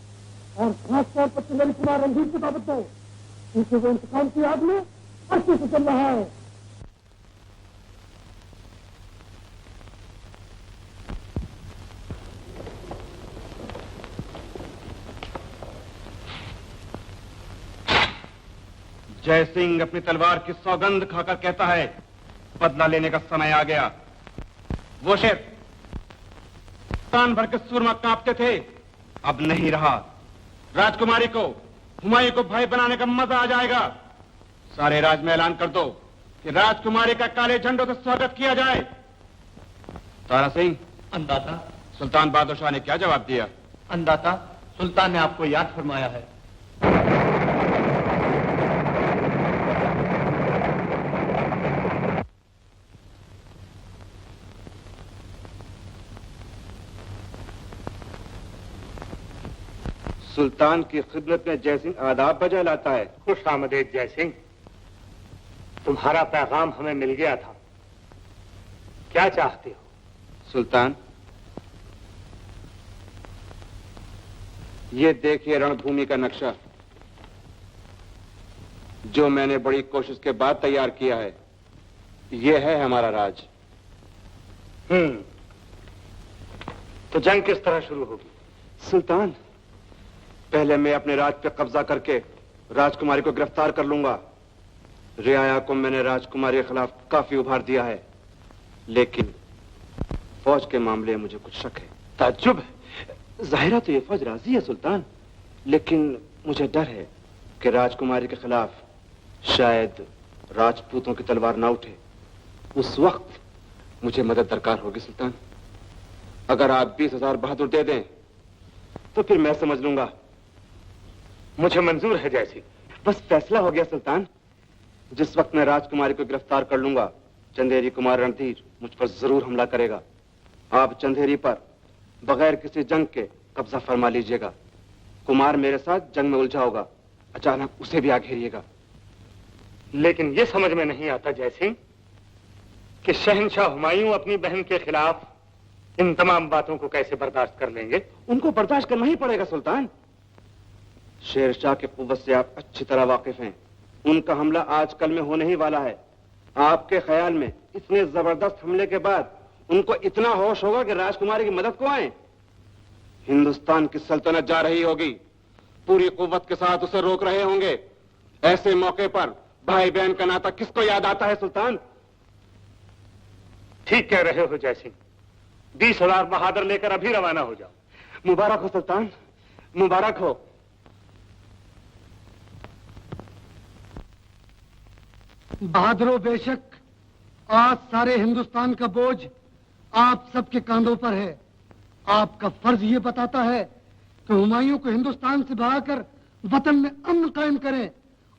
F: और खासतौर पर तिलरी कुमार रणधीर की दावत दो, क्योंकि वो इंतकाम की आग में अच्छे से चल रहा है।
M: जय सिंह अपनी तलवार की सौगंध खाकर कहता है, बदला लेने का समय आ गया। वो शेर तान भर के सुरमा कांपते थे, अब नहीं रहा। राजकुमारी को, हुमायूं को भाई बनाने का मजा आ जाएगा। सारे राज में ऐलान कर दो कि राजकुमारी का काले झंडों से स्वागत किया जाए। तारा सिंह।
N: अंदाता।
M: सुल्तान बहादुर शाह ने क्या जवाब दिया?
N: अंदाता, सुल्तान ने आपको याद फरमाया है।
M: सुल्तान की खिदमत में जय सिंह आदाब बजा लाता है।
N: खुश आमदेद जय सिंह, तुम्हारा पैगाम हमें मिल गया था। क्या चाहते हो?
M: सुल्तान, ये देखिए रणभूमि का नक्शा, जो मैंने बड़ी कोशिश के बाद तैयार किया है। ये है हमारा राज।
N: तो जंग किस तरह शुरू होगी?
M: सुल्तान, पहले मैं अपने राज पे कब्जा करके राजकुमारी को गिरफ्तार कर लूंगा। रियाया को मैंने राजकुमारी के खिलाफ काफी उभार दिया है, लेकिन फौज के मामले में मुझे कुछ शक है, ताज्जुब है। जाहिरा तो ये फौज राजी है सुल्तान, लेकिन मुझे डर है कि राजकुमारी के खिलाफ शायद राजपूतों की तलवार ना उठे। उस वक्त मुझे मदद दरकार होगी सुल्तान। अगर आप 20,000 बहादुर दे दें तो फिर मैं समझ लूंगा। मुझे मंजूर है जैसी, बस फैसला हो गया सुल्तान। जिस वक्त मैं राजकुमारी को गिरफ्तार कर लूंगा, चंदेरी कुमार रणधीर मुझ पर जरूर हमला करेगा। आप चंदेरी पर बगैर किसी जंग के कब्जा फरमा लीजिएगा। कुमार मेरे साथ जंग में उलझा होगा, अचानक उसे भी आ घेरिएगा।
N: लेकिन ये समझ में नहीं आता जयसिंह कि शहंशाह हुमायूं अपनी बहन के खिलाफ इन तमाम बातों को कैसे बर्दाश्त कर लेंगे।
M: उनको बर्दाश्त करना ही पड़ेगा सुल्तान। शेरशाह के कुव्वत से आप अच्छी तरह वाकिफ हैं। उनका हमला आज कल में होने ही वाला है। आपके ख्याल में इतने जबरदस्त हमले के बाद उनको इतना होश होगा कि राजकुमारी की मदद को आए? हिंदुस्तान की सल्तनत जा रही होगी, पूरी कुव्वत के साथ उसे रोक रहे होंगे। ऐसे मौके पर भाई बहन का नाता किसको याद आता है सुल्तान?
N: ठीक कह रहे हो जयसिंह। 20,000 बहादुर लेकर अभी रवाना हो जाओ।
M: मुबारक हो सुल्तान, मुबारक हो।
F: बहादुरों, बेशक आज सारे हिंदुस्तान का बोझ आप सबके कांधों पर है। आपका फर्ज ये बताता है कि हुमायूं को हिंदुस्तान से भगाकर वतन में अमन कायम करें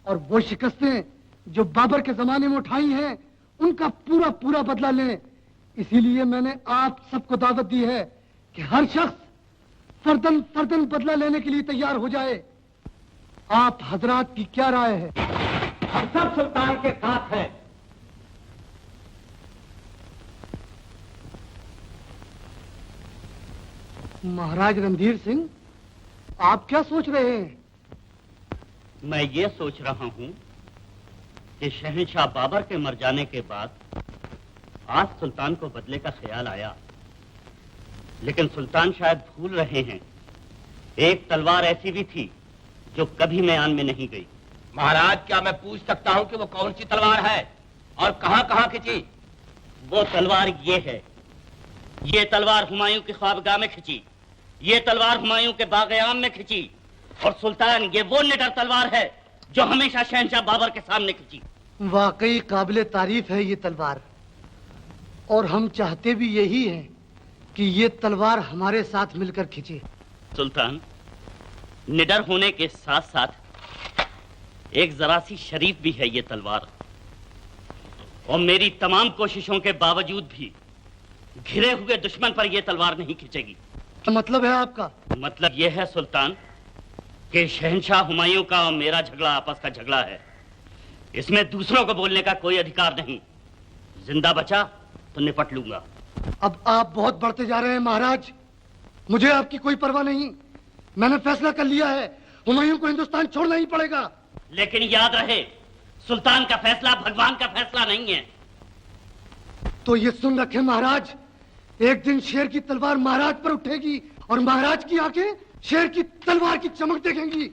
F: और वो शिकस्तें जो बाबर के जमाने में उठाई हैं उनका पूरा पूरा बदला लें। इसीलिए मैंने आप सबको दावत दी है कि हर शख्स फर्दन फर्दन बदला लेने के लिए तैयार हो जाए। आप हजरात की क्या राय है?
L: हम सब सुल्तान के साथ हैं।
F: महाराज रणधीर सिंह, आप क्या सोच रहे हैं?
E: मैं ये सोच रहा हूं कि शहंशाह बाबर के मर जाने के बाद आज सुल्तान को बदले का ख्याल आया, लेकिन सुल्तान शायद भूल रहे हैं एक तलवार ऐसी भी थी जो कभी मैदान में नहीं गई।
O: महाराज, क्या मैं पूछ सकता हूं कि वो कौन सी तलवार है और कहां कहां खिंची?
E: वो तलवार ये है। ये तलवार हुमायूं की ख्वाबगाह में खिंची, ये तलवार हुमायूं के बाग-ए-आम में खिंची, और सुल्तान ये वो निडर तलवार है जो हमेशा शहंशाह बाबर के सामने खिंची।
F: वाकई काबिले तारीफ है ये तलवार, और हम चाहते भी यही हैं कि ये तलवार हमारे साथ मिलकर खिंचे।
E: सुल्तान, निडर होने के साथ साथ एक जरा सी शरीफ भी है ये तलवार, और मेरी तमाम कोशिशों के बावजूद भी घिरे हुए दुश्मन पर यह तलवार नहीं खिंचेगी।
F: क्या मतलब है आपका?
E: मतलब यह है सुल्तान कि शहंशाह हुमायूं का और मेरा झगड़ा आपस का झगड़ा है। इसमें दूसरों को बोलने का कोई अधिकार नहीं। जिंदा बचा तो निपट लूंगा।
F: अब आप बहुत बढ़ते जा रहे हैं महाराज। मुझे आपकी कोई परवाह नहीं। मैंने फैसला कर लिया है, हुमायूं को हिंदुस्तान छोड़ना ही पड़ेगा।
E: लेकिन याद रहे, सुल्तान का फैसला भगवान का फैसला नहीं है।
F: तो ये सुन रखे महाराज, एक दिन शेर की तलवार महाराज पर उठेगी और महाराज की आंखें शेर की तलवार की चमक देखेंगी।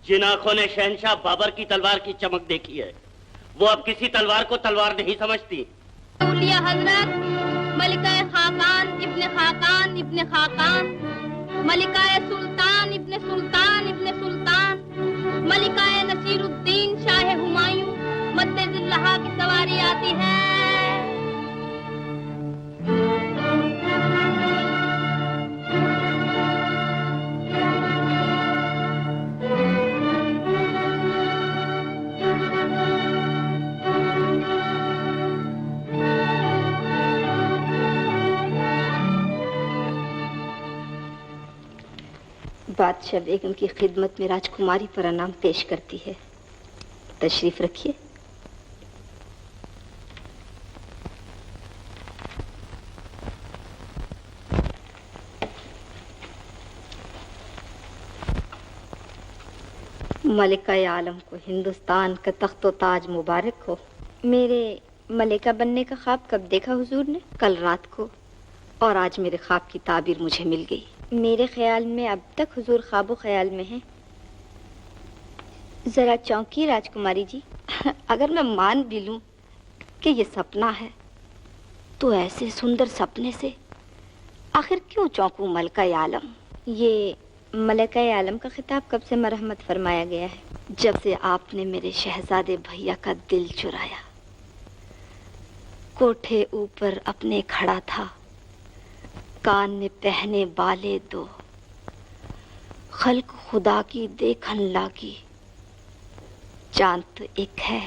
E: जिन आंखों ने शहंशाह बाबर की तलवार की चमक देखी है, वो अब किसी तलवार को तलवार नहीं समझती।
J: हजरत मलिकाए खाकान इब्ने खाकान इब्ने खाकान, मलिकाए सुल्तान इब्ने सुल्तान इब्ने सुल्तान, मलिकाए नसीरुद्दीन शाह हुमायूं मद्देजिल्लाह की सवारी आती है।
C: बादशाह बेगम की खिदमत में राजकुमारी पर अनाम पेश करती है। तशरीफ रखिए। मलिका आलम को हिंदुस्तान का तख्तो ताज मुबारक हो। मेरे मलिका बनने का ख्वाब कब देखा हुजूर ने? कल रात को, और आज मेरे ख्वाब की ताबीर मुझे मिल गई। मेरे ख्याल में अब तक हुजूर ख्वाबो ख्याल में हैं। जरा चौंकी राजकुमारी जी। अगर मैं मान भी लूं कि ये सपना है, तो ऐसे सुंदर सपने से आखिर क्यों चौंकू मलका आलम?
P: ये मलका आलम का खिताब कब से मरहमत फरमाया गया है?
C: जब से आपने मेरे शहजादे भैया का दिल चुराया। कोठे ऊपर अपने खड़ा था, कान में पहने बाले दो, खल्क खुदा की देखन लागी, चांद तो एक है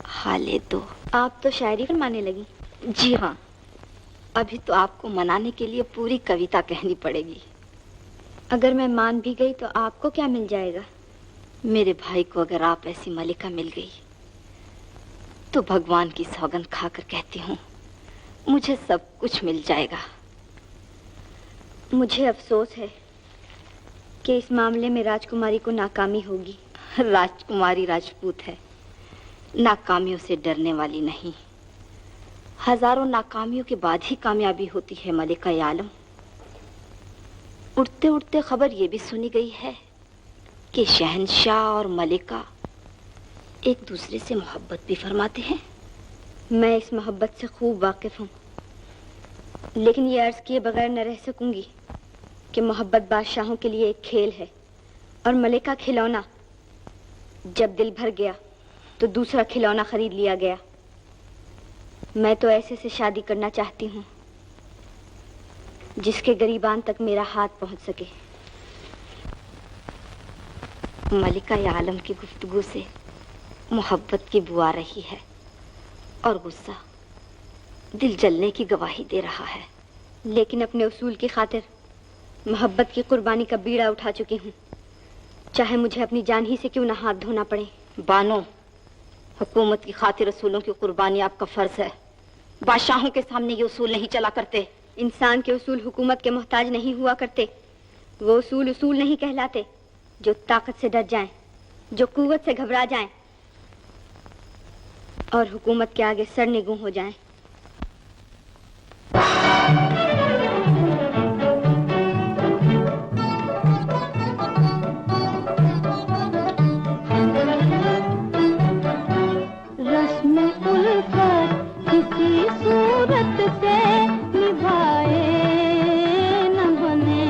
C: हाले दो।
P: आप तो शायरी फरमाने लगी।
C: जी हाँ, अभी तो आपको मनाने के लिए पूरी कविता कहनी पड़ेगी।
P: अगर मैं मान भी गई तो आपको क्या मिल जाएगा?
C: मेरे भाई को अगर आप ऐसी मलिका मिल गई तो भगवान की सौगंध खाकर कहती हूँ मुझे सब कुछ मिल जाएगा।
P: मुझे अफसोस है कि इस मामले में राजकुमारी को नाकामी होगी।
C: राजकुमारी राजपूत है, नाकामियों से डरने वाली नहीं। हजारों नाकामियों के बाद ही कामयाबी होती है मलिका आलम। उड़ते उड़ते खबर ये भी सुनी गई है कि शहंशाह और मलिका एक दूसरे से मोहब्बत भी फरमाते हैं।
P: मैं इस मोहब्बत से खूब वाकिफ हूँ, लेकिन ये अर्ज किए बगैर न रह सकूंगी कि मोहब्बत बादशाहों के लिए एक खेल है और मलिका खिलौना। जब दिल भर गया तो दूसरा खिलौना खरीद लिया गया। मैं तो ऐसे से शादी करना चाहती हूँ जिसके गरीबान तक मेरा हाथ पहुंच सके।
C: मलिका आलम की गुफ्तगू से मोहब्बत की बुआ रही है और गुस्सा दिल जलने की गवाही दे रहा है।
P: लेकिन अपने उसूल की खातिर मोहब्बत की कुर्बानी का बीड़ा उठा चुकी हूँ, चाहे मुझे अपनी जान ही से क्यों ना हाथ धोना पड़े।
C: बानो, हुकूमत की खातिर उसूलों की कुर्बानी आपका फर्ज है। बादशाहों के सामने ये उसूल नहीं चला करते।
P: इंसान के उसूल हुकूमत के मोहताज नहीं हुआ करते। वो उसूल उसूल नहीं कहलाते जो ताकत से डर जाएं, जो कुव्वत से घबरा जाएं और हुकूमत के आगे सरनिगूं हो जाएं।
J: रस्म उल्फत किसी सूरत से निभाए न बने,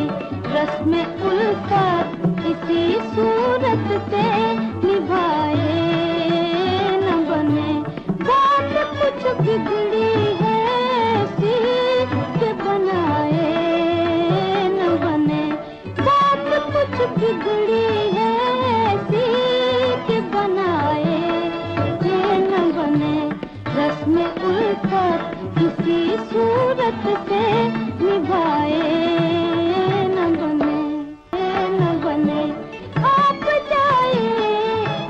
J: रस्म उल्फत किसी सूरत से निभाए न बने। बात कुछ बिगड़ी है ऐसी के बनाए न बने, बात कुछ बिगड़ी है ऐसी के बनाए न बने। रस्म उल्फत किसी सूरत से निभाए न बने, न बने। आप जाए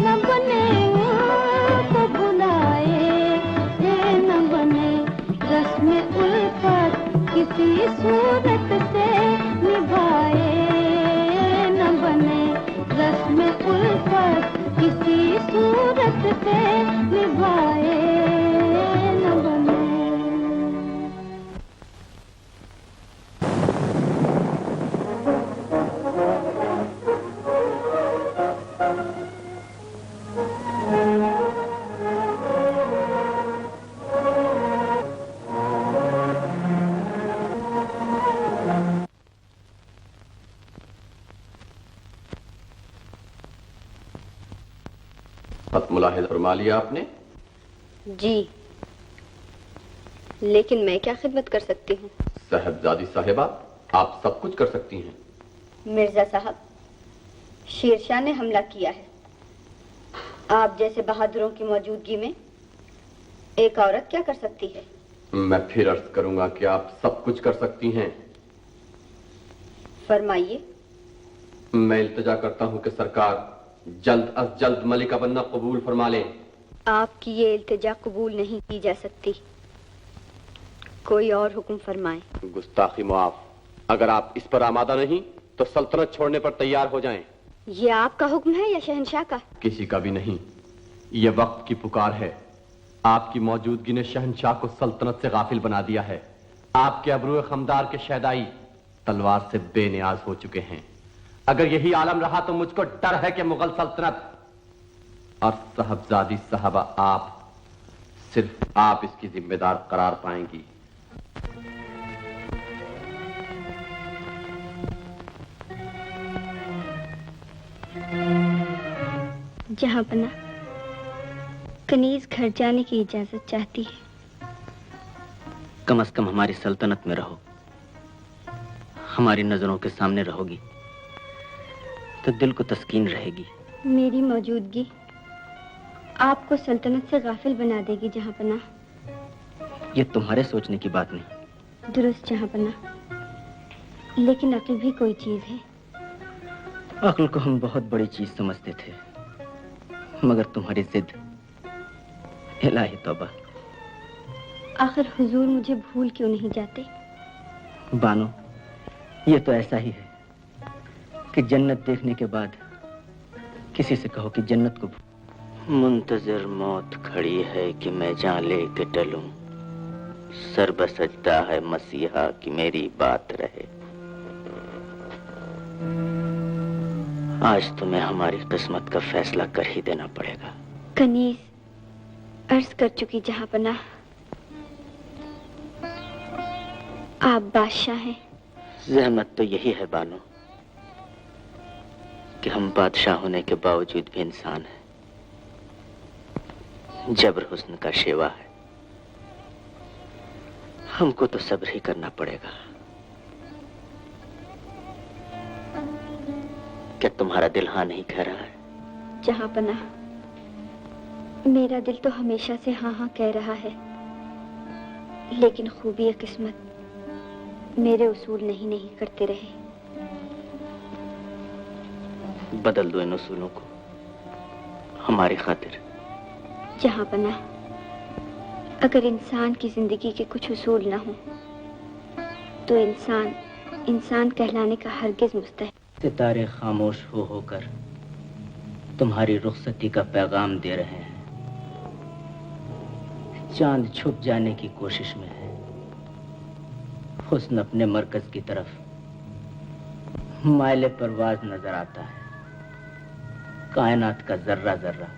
J: न बने उनको बुलाए न बने। रस्म उल्फत किसी सूरत से निभाए न बने, रस्म उल्फत किसी सूरत से निभाए न बने।
G: खत मुलाहिज़ फरमा लिया आपने?
P: जी, लेकिन मैं क्या खिदमत कर सकती हूँ?
G: साहबजादी साहिबा, आप सब कुछ कर सकती हैं।
P: मिर्जा साहब, शेरशाह ने हमला किया है। आप जैसे बहादुरों की मौजूदगी में एक औरत क्या कर सकती है?
G: मैं फिर अर्ज करूंगा कि आप सब कुछ कर सकती हैं।
P: फरमाइए।
G: मैं इल्तिजा करता हूं कि सरकार जल्द अज जल्द मलिका बनना कबूल फरमा लें।
P: आपकी ये इल्तिजा कबूल नहीं की जा सकती। कोई और हुक्म फरमाएं।
G: गुस्ताखी मुआफ। अगर आप इस पर आमादा नहीं तो सल्तनत छोड़ने पर तैयार हो जाएं।
P: ये आपका हुक्म है या शहंशाह का?
G: किसी का भी नहीं। ये वक्त की पुकार है। आपकी मौजूदगी ने शहंशाह को सल्तनत से गाफिल बना दिया है। आपके अबरू खमदार के शहदाई तलवार से बेनियाज हो चुके हैं। अगर यही आलम रहा तो मुझको डर है कि मुगल सल्तनत और साहबजादी साहबा आप, सिर्फ आप इसकी जिम्मेदार करार पाएंगी।
P: जहांपना, कनीज घर जाने की इजाजत चाहती है।
H: कम से कम हमारी सल्तनत में रहो, हमारी नजरों के सामने रहोगी तो दिल को तस्कीन रहेगी।
P: मेरी मौजूदगी आपको सल्तनत से गाफिल बना देगी जहांपना।
H: ये तुम्हारे सोचने की बात नहीं।
P: दुरुस्त जहांपना, लेकिन अक्ल भी कोई चीज है।
H: अक्ल को हम बहुत बड़ी चीज समझते थे, मगर तुम्हारी जिद, इलाही तौबा।
P: आखिर हुजूर मुझे भूल क्यों नहीं जाते?
H: बानो, ये तो ऐसा ही है कि जन्नत देखने के बाद किसी से कहो कि जन्नत को मुंतजर मौत खड़ी है कि मैं जान ले के टलूं, सर बसजदा है मसीहा कि मेरी बात रहे। आज तुम्हें हमारी किस्मत का फैसला कर ही देना पड़ेगा।
P: कनीज अर्ज कर चुकी जहांपना, आप बादशाह हैं।
H: जहमत तो यही है बानो कि हम बादशाह होने के बावजूद भी इंसान हैं। जब्र हुस्न का शेवा है, हमको तो सब्र ही करना पड़ेगा। क्या तुम्हारा दिल हाँ नहीं कह रहा है?
P: जहांपना, मेरा दिल तो हमेशा से हाँ हाँ कह रहा है, लेकिन खूबी किस्मत मेरे उसूल नहीं करते रहे।
H: बदल दो इन उसूलों को हमारी खातिर।
P: जहांपना, अगर इंसान की जिंदगी के कुछ उसूल ना हो तो इंसान कहलाने का हरगिज मुस्तहिक।
H: सितारे खामोश होकर तुम्हारी रुखसती का पैगाम दे रहे हैं। चांद छुप जाने की कोशिश में है, हुस्न अपने मरकज की तरफ मायले परवाज नजर आता है। कायनात का जर्रा जर्रा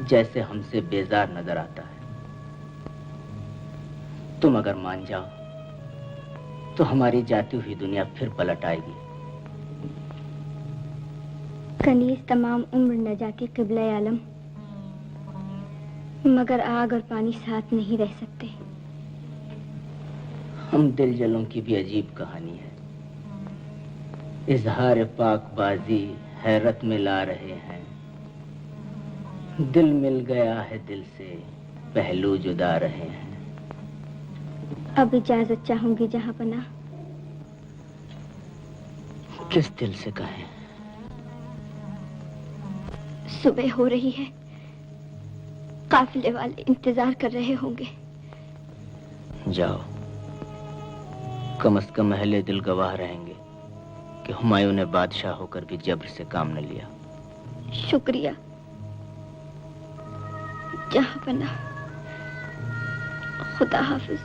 H: जैसे हमसे बेजार नजर आता है। तुम अगर मान जाओ तो हमारी जाती हुई दुनिया फिर पलट आएगी।
P: कनीज तमाम उम्र न जाके क़िबला आलम, मगर आग और पानी साथ नहीं रह सकते।
H: हम दिल जलों की भी अजीब कहानी है। इजहार पाकबाजी हैरत में ला रहे हैं। दिल मिल गया है दिल से, पहलू जुदा रहे हैं।
P: अब इजाजत चाहूंगी जहांपना।
H: किस दिल से कहें?
P: सुबह हो रही है, काफिले वाले इंतजार कर रहे होंगे।
H: जाओ, कम से कम अहले दिल गवाह रहेंगे कि हुमायूं ने बादशाह होकर भी जब्र से काम न लिया।
P: शुक्रिया जहांपना, खुदा हाफिज।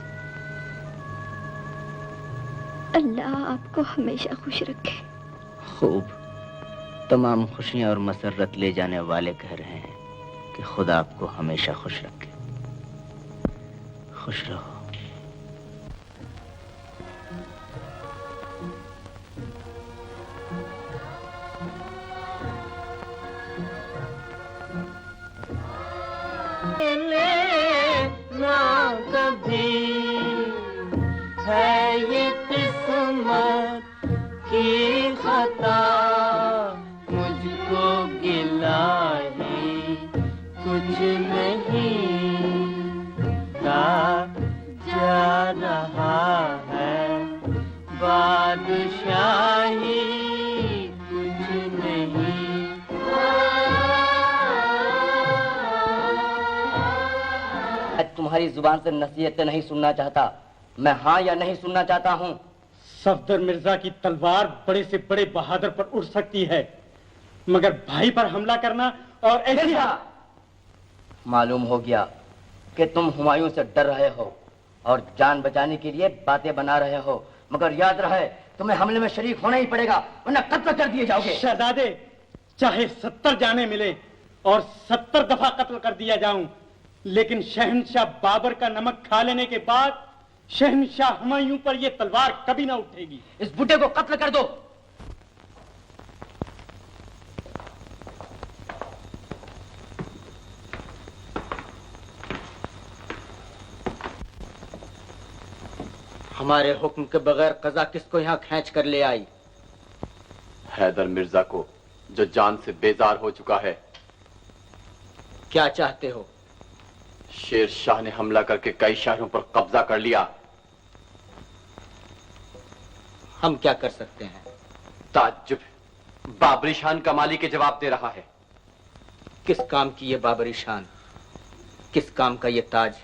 P: अल्लाह आपको हमेशा खुश रखे।
H: खूब, तमाम खुशियां और मसरत ले जाने वाले कह रहे हैं कि खुदा आपको हमेशा खुश रखे। खुश रहो।
I: ना कभी है ये किस्मत की खता, मुझको गिला ही कुछ नहीं का जा रहा है। बादशाही कुछ नहीं।
E: तुम्हारी जुबान से नसीहतें नहीं सुनना चाहता, मैं हाँ या नहीं सुनना चाहता हूँ।
Q: सफदर मिर्जा की तलवार बड़े से बड़े बहादुर पर उड़ सकती है, मगर भाई पर हमला करना और ऐसी।
E: मालूम हो गया कि तुम हुमायूं से डर रहे हो और जान बचाने के लिए बातें बना रहे हो, मगर याद रहे तुम्हें हमले में शरीक होना ही पड़ेगा, वरना कत्ल कर दिए जाओगे।
Q: शहजादे, चाहे 70 जाने मिले और 70 दफा कत्ल कर दिया जाऊं, लेकिन शहंशाह बाबर का नमक खा लेने के बाद शहंशाह हुमायूं पर यह तलवार कभी ना उठेगी।
E: इस बुड्ढे को कत्ल कर दो।
H: हमारे हुक्म के बगैर कजा किसको यहाँ खींच कर ले आई?
G: हैदर मिर्जा को, जो जान से बेजार हो चुका है।
H: क्या चाहते हो?
G: शेर शाह ने हमला करके कई शहरों पर कब्जा कर लिया।
H: हम क्या कर सकते हैं?
G: ताज्जुब, बाबरी शान कमाली के जवाब दे रहा है।
H: किस काम की ये बाबरी शान? किस काम का ये ताज,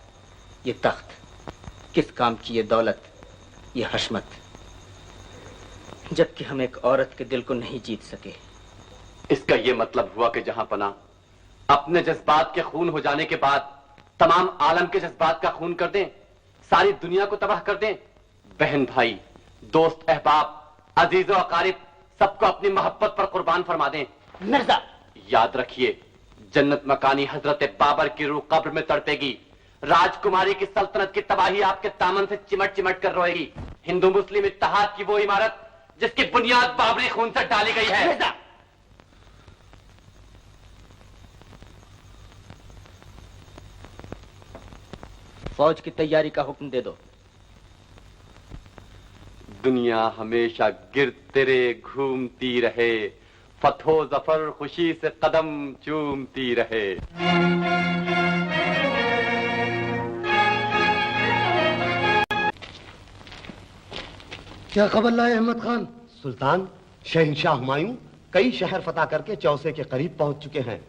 H: ये तख्त? किस काम की ये दौलत, ये हशमत? जबकि हम एक औरत के दिल को नहीं जीत सके।
G: इसका ये मतलब हुआ कि जहां पना अपने जज्बात के खून हो जाने के बाद तमाम आलम के जज्बात का खून कर दें, सारी दुनिया को तबाह कर दें। बहन भाई, दोस्त अहबाब, अजीज और अकारिब सबको अपनी मोहब्बत पर कुर्बान फरमा दें।
H: मिर्जा,
G: याद रखिए, जन्नत मकानी हजरत बाबर की रूह कब्र में तड़पेगी। राजकुमारी की सल्तनत की तबाही आपके दामन से चिमट चिमट कर रोएगी। हिंदू मुस्लिम इत्तेहाद की वो इमारत जिसकी बुनियाद बाबरी खून से डाली गई है।
H: फौज की तैयारी का हुक्म दे दो।
G: दुनिया हमेशा गिरते रहे, घूमती रहे, फतो जफर खुशी से कदम चूमती रहे।
F: क्या खबर लाए अहमद खान?
R: सुल्तान, शहंशाह हुमायूं कई शहर फतह करके चौसे के करीब पहुंच चुके हैं।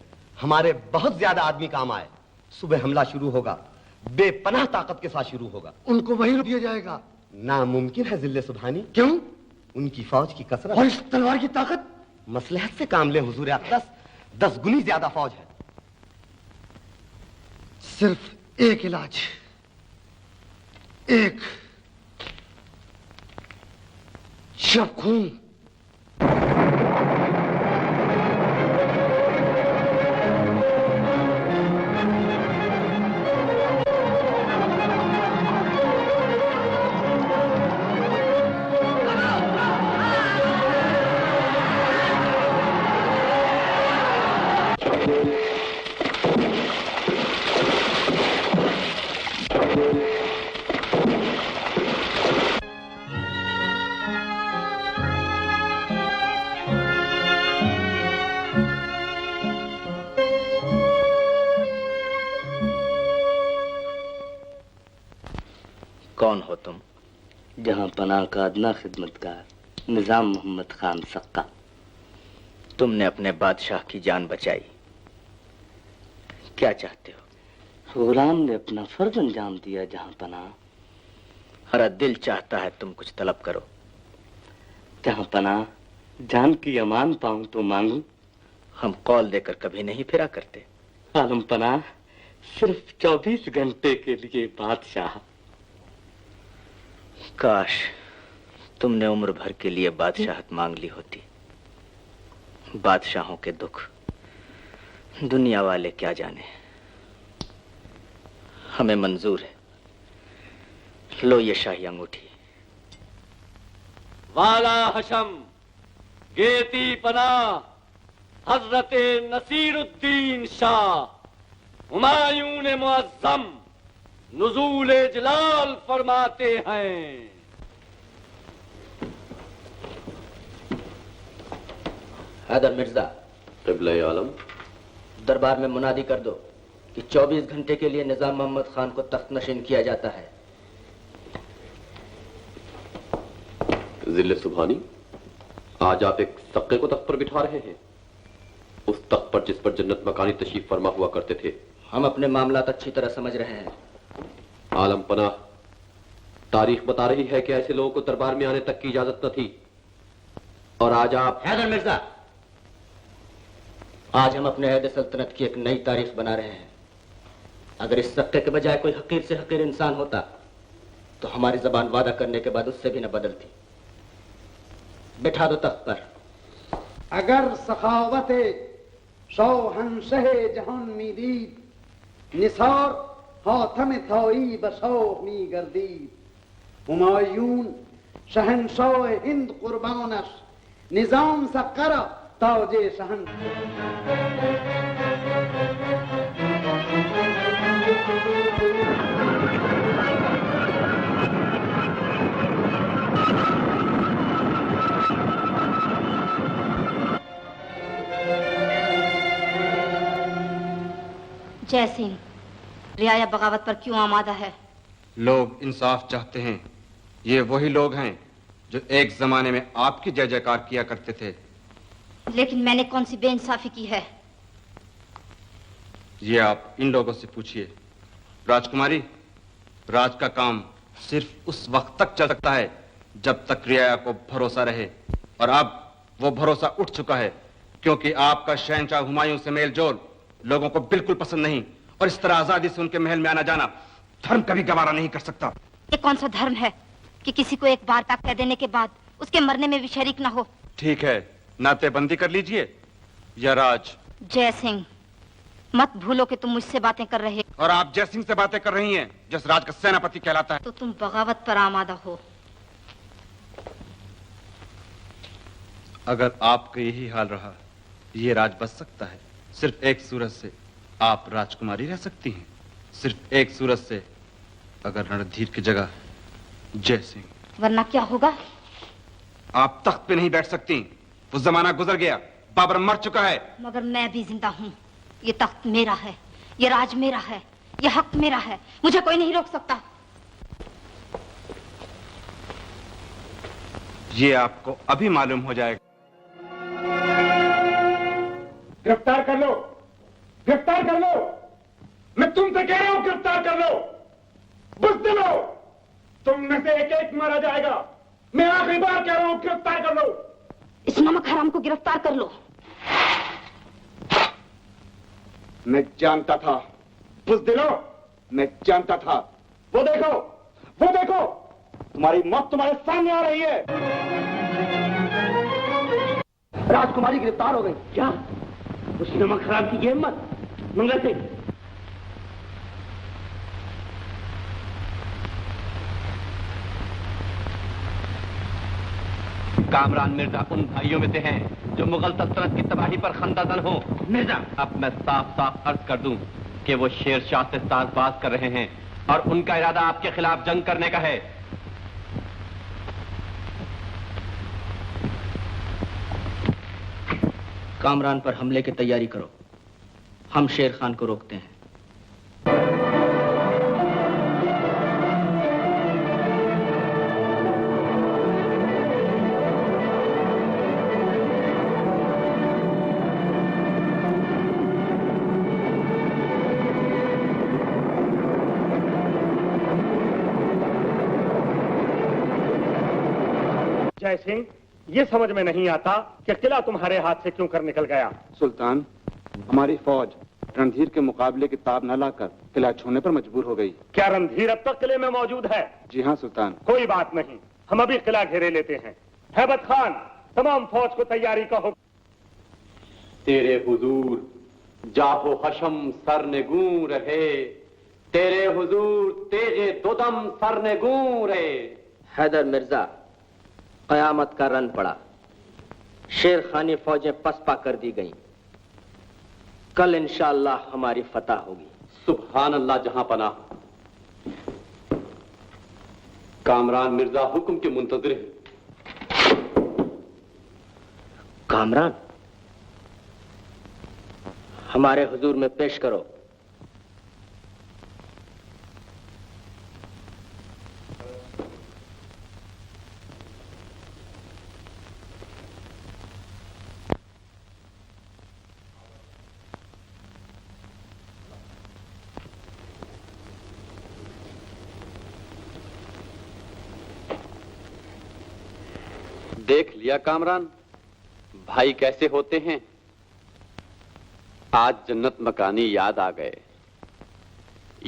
R: हमारे बहुत ज्यादा आदमी काम आए। सुबह हमला शुरू होगा, बेपनाह ताकत के साथ शुरू होगा।
F: उनको वहीं रोक दिया जाएगा?
R: नामुमकिन है जिल्ले सुबहानी।
F: क्यों?
R: उनकी फौज की कसरत
F: और इस तलवार की ताकत।
R: मसलहत से काम ले हुजूर अक़दस, 10 गुनी ज्यादा फौज है।
F: सिर्फ एक इलाज, एक शब खून।
H: कौन हो तुम? जहां पनाह का अदना खिदमतगार, निजाम मोहम्मद खान सक्का। तुमने अपने बादशाह की जान बचाई, क्या चाहते हो? गुलाम ने अपना फर्ज अंजाम दिया जहां पनाह। हमारा दिल चाहता है तुम कुछ तलब करो। जहां पनाह जान की अमान पाऊं तो मांगू। हम कौल देकर कभी नहीं फिरा करते। आलम पनाह सिर्फ 24 घंटे के लिए बादशाह। काश तुमने उम्र भर के लिए बादशाहत मांग ली होती। बादशाहों के दुख दुनिया वाले क्या जाने। हमें मंजूर है। लो ये शाही अंगूठी।
S: वाला हशम गेती पनाह हजरत नसीरुद्दीन शाह हुमायूं मुअज्जम नुज़ूल जलाल फरमाते हैं।
H: हैदर मिर्जा,
G: क़िबले आलम,
H: दरबार में मुनादी कर दो कि 24 घंटे के लिए निजाम मोहम्मद खान को तख्त नशीन किया जाता है।
G: जिले सुबहानी, आज आप एक सक्के को तख्त पर बिठा रहे हैं, उस तख्त पर जिस पर जन्नत मकानी तशरीफ फरमा हुआ करते थे।
H: हम अपने मामलात अच्छी तरह समझ रहे हैं।
G: आलम पनाह, तारीख बता रही है कि ऐसे लोगों को दरबार में आने तक की इजाजत न थी, और आज आप।
H: हैदर मिर्जा, आज हम अपने अहद सल्तनत की एक नई तारीख बना रहे हैं। अगर इस सक्के के बजाय कोई हकीर से हकीर इंसान होता तो हमारी जबान वादा करने के बाद उससे भी न बदलती। बिठा दो तख्त पर।
K: अगर सखावत शौहंशह जहान मी दीद निसार हाथम थाई बशौक मी गर्दीद हुमायून शहनशाह हिंद कुर्बानश निजाम सक्करा ताजे शहन।
C: जय सिंह, रियाया बगावत पर क्यों आमादा है?
M: लोग इंसाफ चाहते हैं। ये वही लोग हैं जो एक जमाने में आपकी जय जयकार किया करते थे।
C: लेकिन मैंने कौन सी बेइंसाफी की है?
M: ये आप इन लोगों से पूछिए। राजकुमारी, राज का काम सिर्फ उस वक्त तक चल सकता है जब तक रियाया को भरोसा रहे, और अब वो भरोसा उठ चुका है, क्योंकि आपका शहंशाह हुमायूं से मेल जोल लोगों को बिल्कुल पसंद नहीं, और इस तरह आजादी से उनके महल में आना जाना धर्म कभी गवारा नहीं कर सकता।
C: ये कौन सा धर्म है कि किसी को एक बार का कह देने के बाद उसके मरने में भी शरीक ना हो?
M: ठीक है, नातेबंदी कर लीजिए या राज।
C: जय सिंह, मत भूलो कि तुम मुझसे बातें कर रहे हो।
M: और आप जय सिंह से बातें कर रही हैं, जिस राज का सेनापति कहलाता है।
C: तो तुम बगावत पर आमादा हो।
M: अगर आपका यही हाल रहा, ये राज बच सकता है। सिर्फ एक सूरत से आप राजकुमारी रह सकती हैं, सिर्फ एक सूरत से, अगर रणधीर की जगह जय सिंह।
C: वरना क्या होगा?
M: आप तख्त पे नहीं बैठ सकती, वो जमाना गुजर गया, बाबर मर चुका है।
C: मगर मैं भी जिंदा हूँ। ये तख्त मेरा है, ये राज मेरा है, ये हक मेरा है, मुझे कोई नहीं रोक सकता।
M: ये आपको अभी मालूम हो जाएगा।
N: गिरफ्तार कर लो, गिरफ्तार कर लो, मैं तुमसे कह रहा हूं गिरफ्तार कर लो, बुज़दिलो, तुम में से एक एक मारा जाएगा। मैं आखिरी बार कह रहा हूं गिरफ्तार कर लो।
C: इस नमक हराम को गिरफ्तार कर लो।
N: मैं जानता था, बुज़दिलो, मैं जानता था। वो देखो, वो देखो, तुम्हारी मौत तुम्हारे सामने आ रही है।
B: राजकुमारी गिरफ्तार हो गई। क्या उस नमक हराम की ये हिम्मत? मंगल सिंह,
G: कामरान मिर्जा उन भाइयों में से हैं जो मुगल सल्तनत की तबाही पर खंदादन हो। मिर्जा, अब मैं साफ साफ अर्ज कर दूं कि वो शेरशाह से साजबाज कर रहे हैं और उनका इरादा आपके खिलाफ जंग करने का है।
H: कामरान पर हमले की तैयारी करो, हम शेर खान को रोकते हैं।
N: जय सिंह, ये समझ में नहीं आता कि किला तुम्हारे हाथ से क्यों कर निकल गया।
M: सुल्तान, हमारी फौज रणधीर के मुकाबले की ताब न लाकर किला छोड़ने पर मजबूर हो गई।
N: क्या रणधीर अब तक किले में मौजूद है?
M: जी हाँ सुल्तान।
N: कोई बात नहीं, हम अभी किला घेरे लेते हैं। हैबत खान, तमाम फौज को तैयारी का हुक्म।
G: तेरे हुजूर जाहो हशम सरनेगू रहे, तेरे हुजूर तेगे दोदम सरनेगू रहे।
B: हैदर मिर्जा, कयामत का रन पड़ा, शेर खानी फौजें पसपा कर दी गईं। कल इंशाअल्लाह हमारी फतह होगी।
G: सुभान अल्लाह जहां पनाह। कामरान मिर्जा हुक्म के मुंतजिर हैं।
B: कामरान, हमारे हुजूर में पेश करो।
G: देख लिया कामरान, भाई कैसे होते हैं। आज जन्नत मकानी याद आ गए।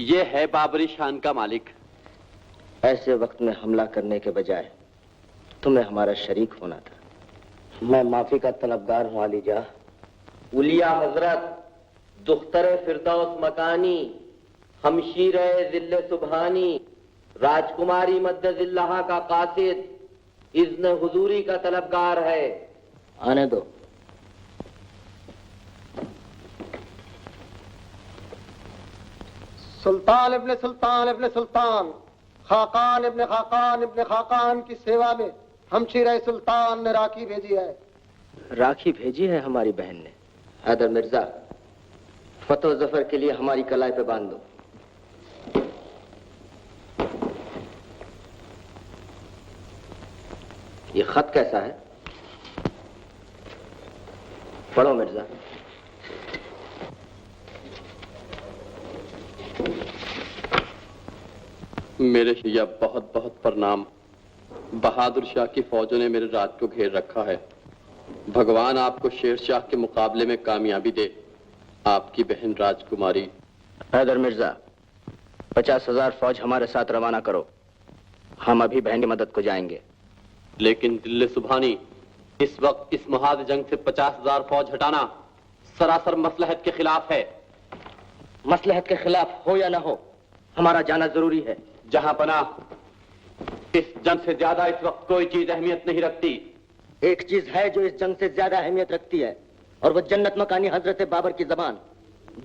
G: ये है बाबरी शान का मालिक।
B: ऐसे वक्त में हमला करने के बजाय तुम्हें हमारा शरीक होना था। मैं माफी का तलबगार हूं आलीजा। उलिया हजरत, दुख्तर फिरदौस मकानी, हमशीर जिल्ले सुबहानी, राजकुमारी मद्दजिल्लाह का कासिद, इज़्न हुजूरी का तलबगार है। आने दो।
F: सुल्तान इब्ने सुल्तान इब्ने सुल्तान, खाकान इब्ने खाकान इब्ने खाकान की सेवा में हमशीर सुल्तान ने राखी भेजी है।
B: राखी भेजी है हमारी बहन ने। हैदर मिर्जा, फतो जफर के लिए हमारी कलाई पे बांध दो। ये खत कैसा है? पढ़ो मिर्जा।
G: मेरे शैया बहुत बहुत प्रणाम। बहादुर शाह की फौजों ने मेरे राज को घेर रखा है। भगवान आपको शेर शाह के मुकाबले में कामयाबी दे। आपकी बहन राजकुमारी।
H: हैदर मिर्जा, 50,000 फौज हमारे साथ रवाना करो। हम अभी बहन की मदद को जाएंगे।
G: लेकिन दिल्ली सुभानी, इस वक्त इस मुहाज जंग से 50,000 फौज हटाना सरासर मसलहत के खिलाफ है।
H: मसलहत के खिलाफ हो या ना हो, हमारा जाना जरूरी है।
G: जहां पना, इस जंग से ज्यादा इस वक्त कोई चीज अहमियत नहीं रखती।
H: एक चीज है जो इस जंग से ज्यादा अहमियत रखती है, और वो जन्नत मकानी हजरत बाबर की जबान।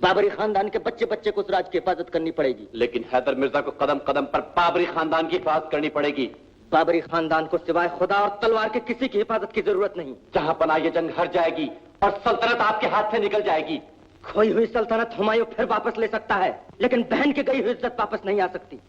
H: बाबरी खानदान के बच्चे बच्चे को उस राज की हिफाजत करनी पड़ेगी।
G: लेकिन हैदर मिर्जा को कदम कदम पर बाबरी खानदान की हिफाजत करनी पड़ेगी।
H: बाबरी खानदान को सिवाय खुदा और तलवार के किसी की हिफाजत की जरूरत नहीं।
G: जहां पना ये जंग हार जाएगी और सल्तनत आपके हाथ से निकल जाएगी।
H: खोई हुई सल्तनत हुमायूं फिर वापस ले सकता है, लेकिन बहन की गई हुई इज्जत वापस नहीं आ सकती।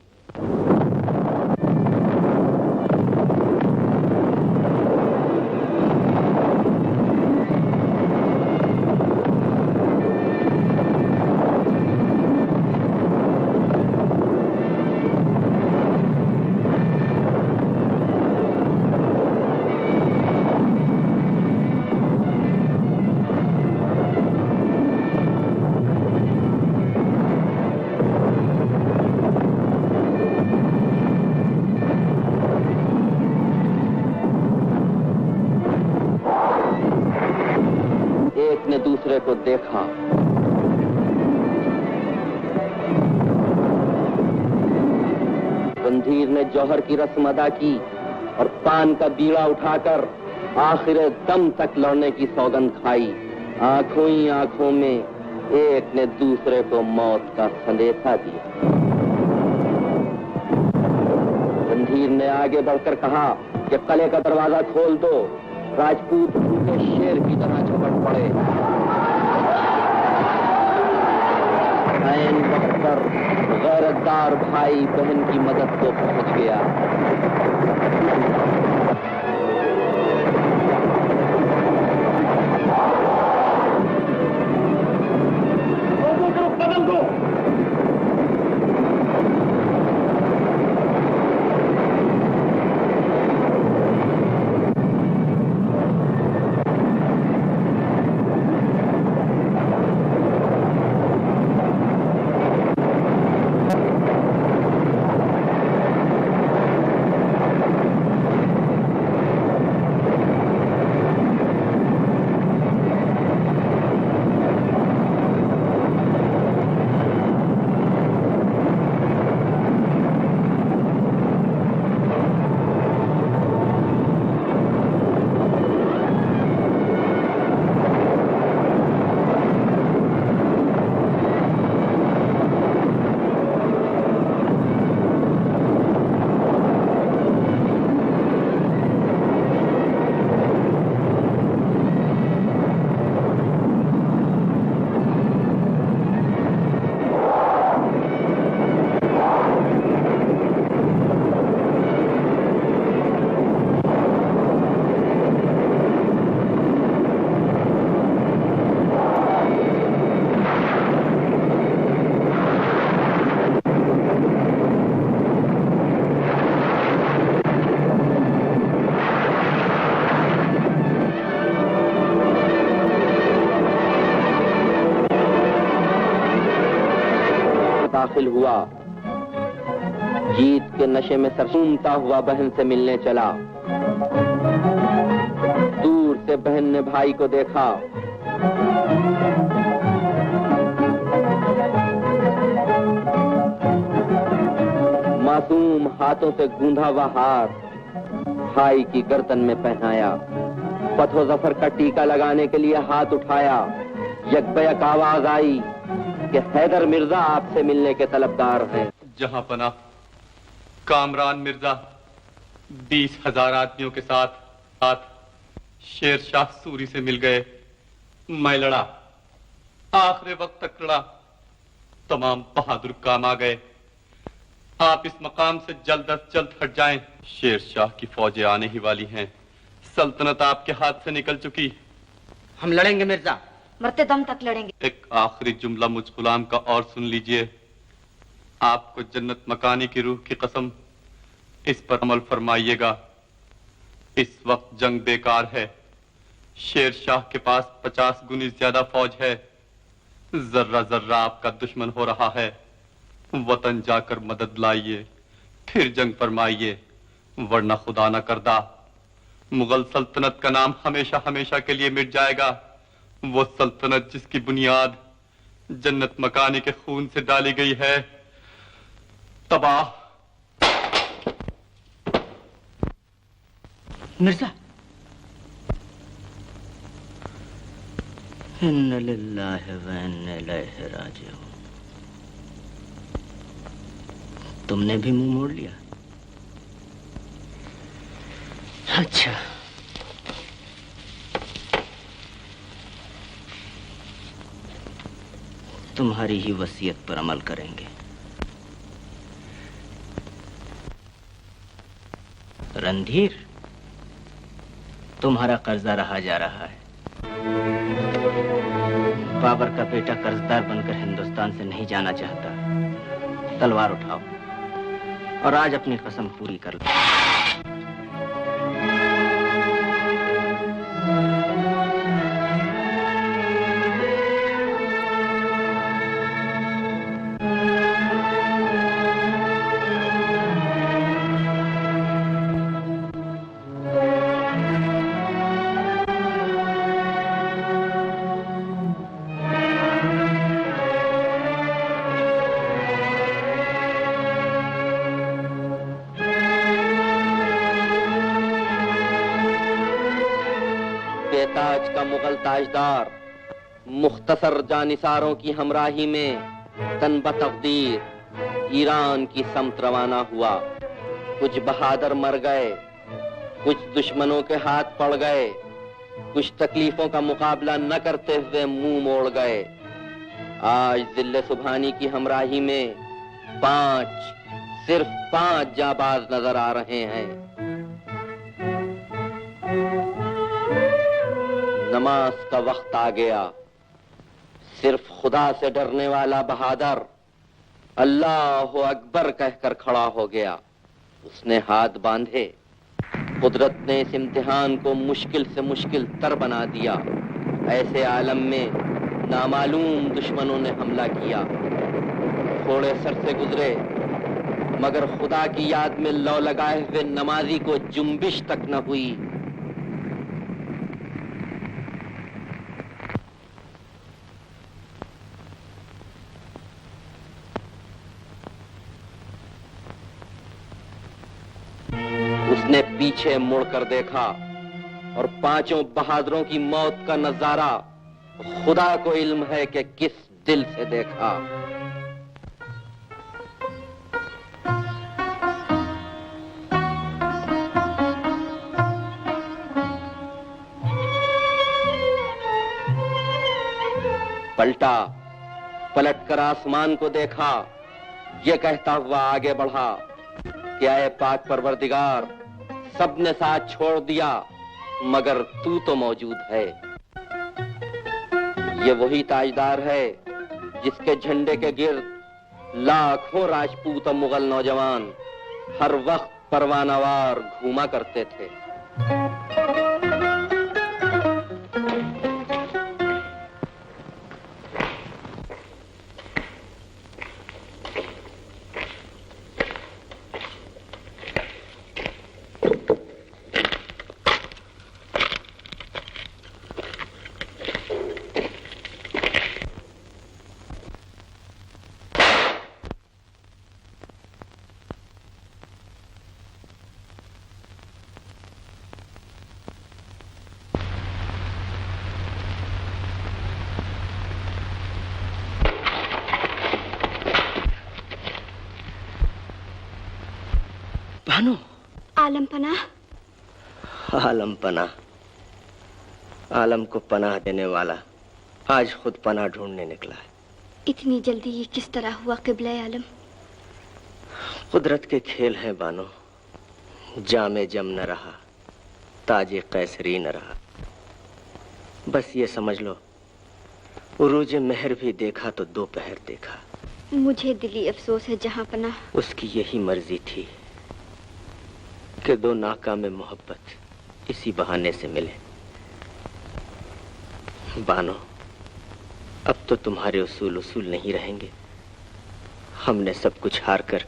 B: दूसरे को देखा। रणधीर ने जौहर की रस्म अदा की और पान का बीड़ा उठाकर आखिर दम तक लड़ने की सौगंध खाई। आंखों ही आंखों में एक ने दूसरे को मौत का संदेशा दिया। रणधीर ने आगे बढ़कर कहा कि किले का दरवाजा खोल दो। राजपूत भूखे शेर की तरह झपट पड़े। ऐन वक्त पर गैरतदार भाई बहन की मदद को पहुंच गया।
N: कदम दो।
B: दाखिल हुआ। जीत के नशे में सरसूमता हुआ बहन से मिलने चला। दूर से बहन ने भाई को देखा। मासूम हाथों से गूंधा हुआ हार भाई की गर्दन में पहनाया। फतो जफर का टीका लगाने के लिए हाथ उठाया। यकबयक आवाज आई कि हैदर मिर्जा आपसे मिलने के तलबगार हैं।
G: जहां पना कामरान मिर्जा 20,000 आदमियों के साथ शेर शाह सूरी से मिल गए। मैं लड़ा आखिरी वक्त तक लड़ा, तमाम बहादुर काम आ गए। आप इस मकाम से जल्द अज जल्द हट जाएं। शेर शाह की फौजें आने ही वाली हैं। सल्तनत आपके हाथ से निकल चुकी।
H: हम लड़ेंगे मिर्जा,
C: मरते दम तक लड़ेंगे।
G: एक आखिरी जुमला मुझ गुलाम का और सुन लीजिए। आपको जन्नत मकानी की रूह की कसम, इस पर अमल फरमाइएगा। इस वक्त जंग बेकार है। शेर शाह के पास 50 गुनी ज्यादा फौज है। जर्रा जर्रा आपका दुश्मन हो रहा है। वतन जाकर मदद लाइए, फिर जंग फरमाइए, वरना खुदा न करदा मुगल सल्तनत का नाम हमेशा हमेशा के लिए मिट जाएगा। वो सल्तनत जिसकी बुनियाद जन्नत मकानी के खून से डाली गई है, तबाह।
H: मिर्जा, इन्ना लिल्लाहि व इन्ना इलैहि राजिऊन। तुमने भी मुंह मोड़ लिया? अच्छा, तुम्हारी ही वसीयत पर अमल करेंगे। रणधीर, तुम्हारा कर्जा रहा जा रहा है। बाबर का बेटा कर्जदार बनकर हिंदुस्तान से नहीं जाना चाहता। तलवार उठाओ और आज अपनी कसम पूरी कर लो।
B: बेताज का मुगल ताजदार मुख्तसर जानिसारों की हमराही में तन बतकदीर ईरान की समत रवाना हुआ। कुछ बहादुर मर गए, कुछ दुश्मनों के हाथ पड़ गए, कुछ तकलीफों का मुकाबला न करते हुए मुंह मोड़ गए। आज जिल्ले सुभानी की हमराही में सिर्फ पांच जाबाज नजर आ रहे हैं। नमाज का वक्त आ गया। सिर्फ खुदा से डरने वाला बहादुर अल्लाह अकबर कहकर खड़ा हो गया। उसने हाथ बांधे। कुदरत ने इस इम्तिहान को मुश्किल से मुश्किल तर बना दिया। ऐसे आलम में नामालूम दुश्मनों ने हमला किया। थोड़े सर से गुजरे, मगर खुदा की याद में लौ लगाए हुए नमाजी को जुम्बिश तक न हुई। उसने पीछे मुड़कर देखा और पांचों बहादुरों की मौत का नजारा खुदा को इल्म है कि किस दिल से देखा। पलटा, पलटकर आसमान को देखा, ये कहता हुआ आगे बढ़ा, क्या है पाक परवरदिगार, सबने साथ छोड़ दिया मगर तू तो मौजूद है। ये वही ताजदार है जिसके झंडे के गिर्द लाखों राजपूत और मुगल नौजवान हर वक्त परवानावार घूमा करते थे।
H: भानु,
P: आलम पनाह।
H: आलम पनाह, आलम को पनाह देने वाला आज खुद पनाह ढूंढने निकला है।
P: इतनी जल्दी ये किस तरह हुआ क़िबला आलम?
H: कुदरत के खेल हैं बानो। जामे जम न रहा, ताजे कैसरी न रहा। बस ये समझ लो, उरूज मेहर भी देखा तो दोपहर देखा।
P: मुझे दिली अफसोस है जहां पनाह।
H: उसकी यही मर्जी थी कि दो नाकाम मोहब्बत इसी बहाने से मिले। बानो, अब तो तुम्हारे उसूल नहीं रहेंगे। हमने सब कुछ हार कर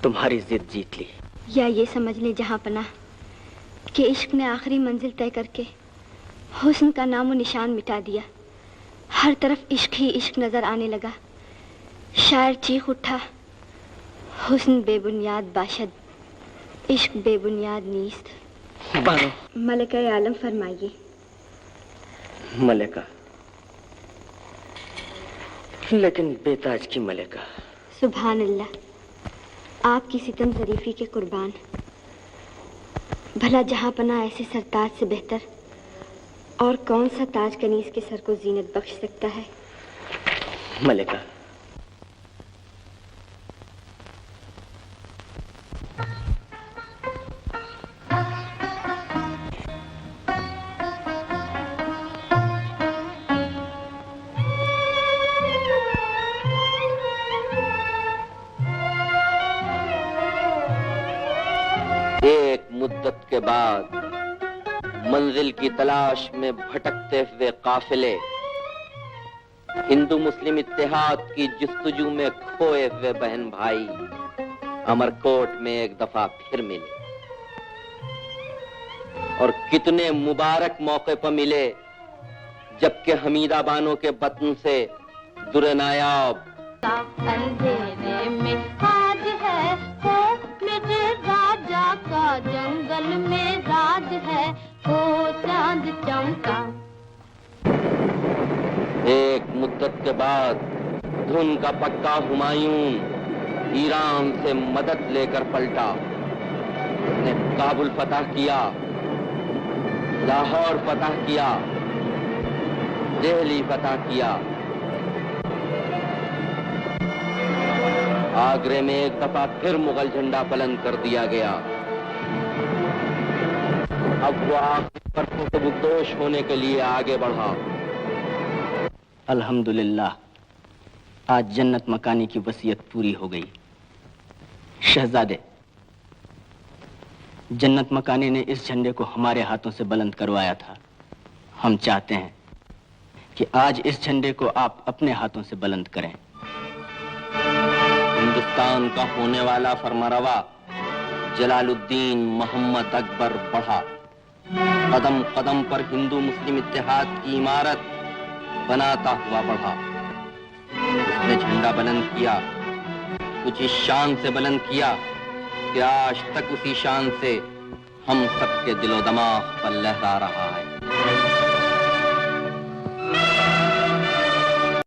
H: तुम्हारी जिद जीत ली।
P: या ये समझ ले जहां पनाह कि इश्क ने आखिरी मंजिल तय करके हुस्न का नामो निशान मिटा दिया। हर तरफ इश्क ही इश्क नजर आने लगा। शायर चीख उठा, हुस्न बेबुनियाद बाशद, इश्क बेबुनियाद नीस्त। मलिका आलम फरमाइए।
H: मलिका, लेकिन बेताज की मलिका।
P: सुभान अल्लाह, आपकी सितम ज़रीफ़ी के कुर्बान। भला जहां पना ऐसे सरताज से बेहतर और कौन सा ताज कनीज के सर को जीनत बख्श सकता है?
H: मलिका,
B: एक मुद्दत के बाद मंजिल की तलाश में भटकते हुए काफिले हिंदू मुस्लिम इत्तेहाद की जस्तजू में खोए हुए बहन भाई अमरकोट में एक दफा फिर मिले। और कितने मुबारक मौके पर मिले जबकि हमीदा बानो के बतन से दुरे नायाब
J: अंधेरे में आज है हो मेरे राजा का, जंगल में राज है हो चांद चमका।
B: एक मुद्दत के बाद धुन का पक्का हुमायूं ईरान से मदद लेकर पलटा। उसने काबुल फतह किया, लाहौर फतह किया, दिल्ली फतह किया। आगरे में एक दफा फिर मुगल झंडा बुलंद कर दिया गया। अब वो आखिरी पर खुशबुदोश होने के लिए आगे बढ़ा।
H: अल्हम्दुलिल्लाह, आज जन्नत मकानी की वसीयत पूरी हो गई। शहजादे, जन्नत मकानी ने इस झंडे को हमारे हाथों से बुलंद करवाया था। हम चाहते हैं कि आज इस झंडे को आप अपने हाथों से बुलंद करें।
B: हिंदुस्तान का होने वाला फरमारवा जलालुद्दीन मोहम्मद अकबर बढ़ा। कदम कदम पर हिंदू मुस्लिम इत्तेहाद की इमारत बनाता हुआ बढ़ा। उसने झंडा बुलंद किया, कुछ इस शान से बुलंद किया कि आज तक उसी शान से हम सबके दिलो दिमाग पर लहरा रहा है।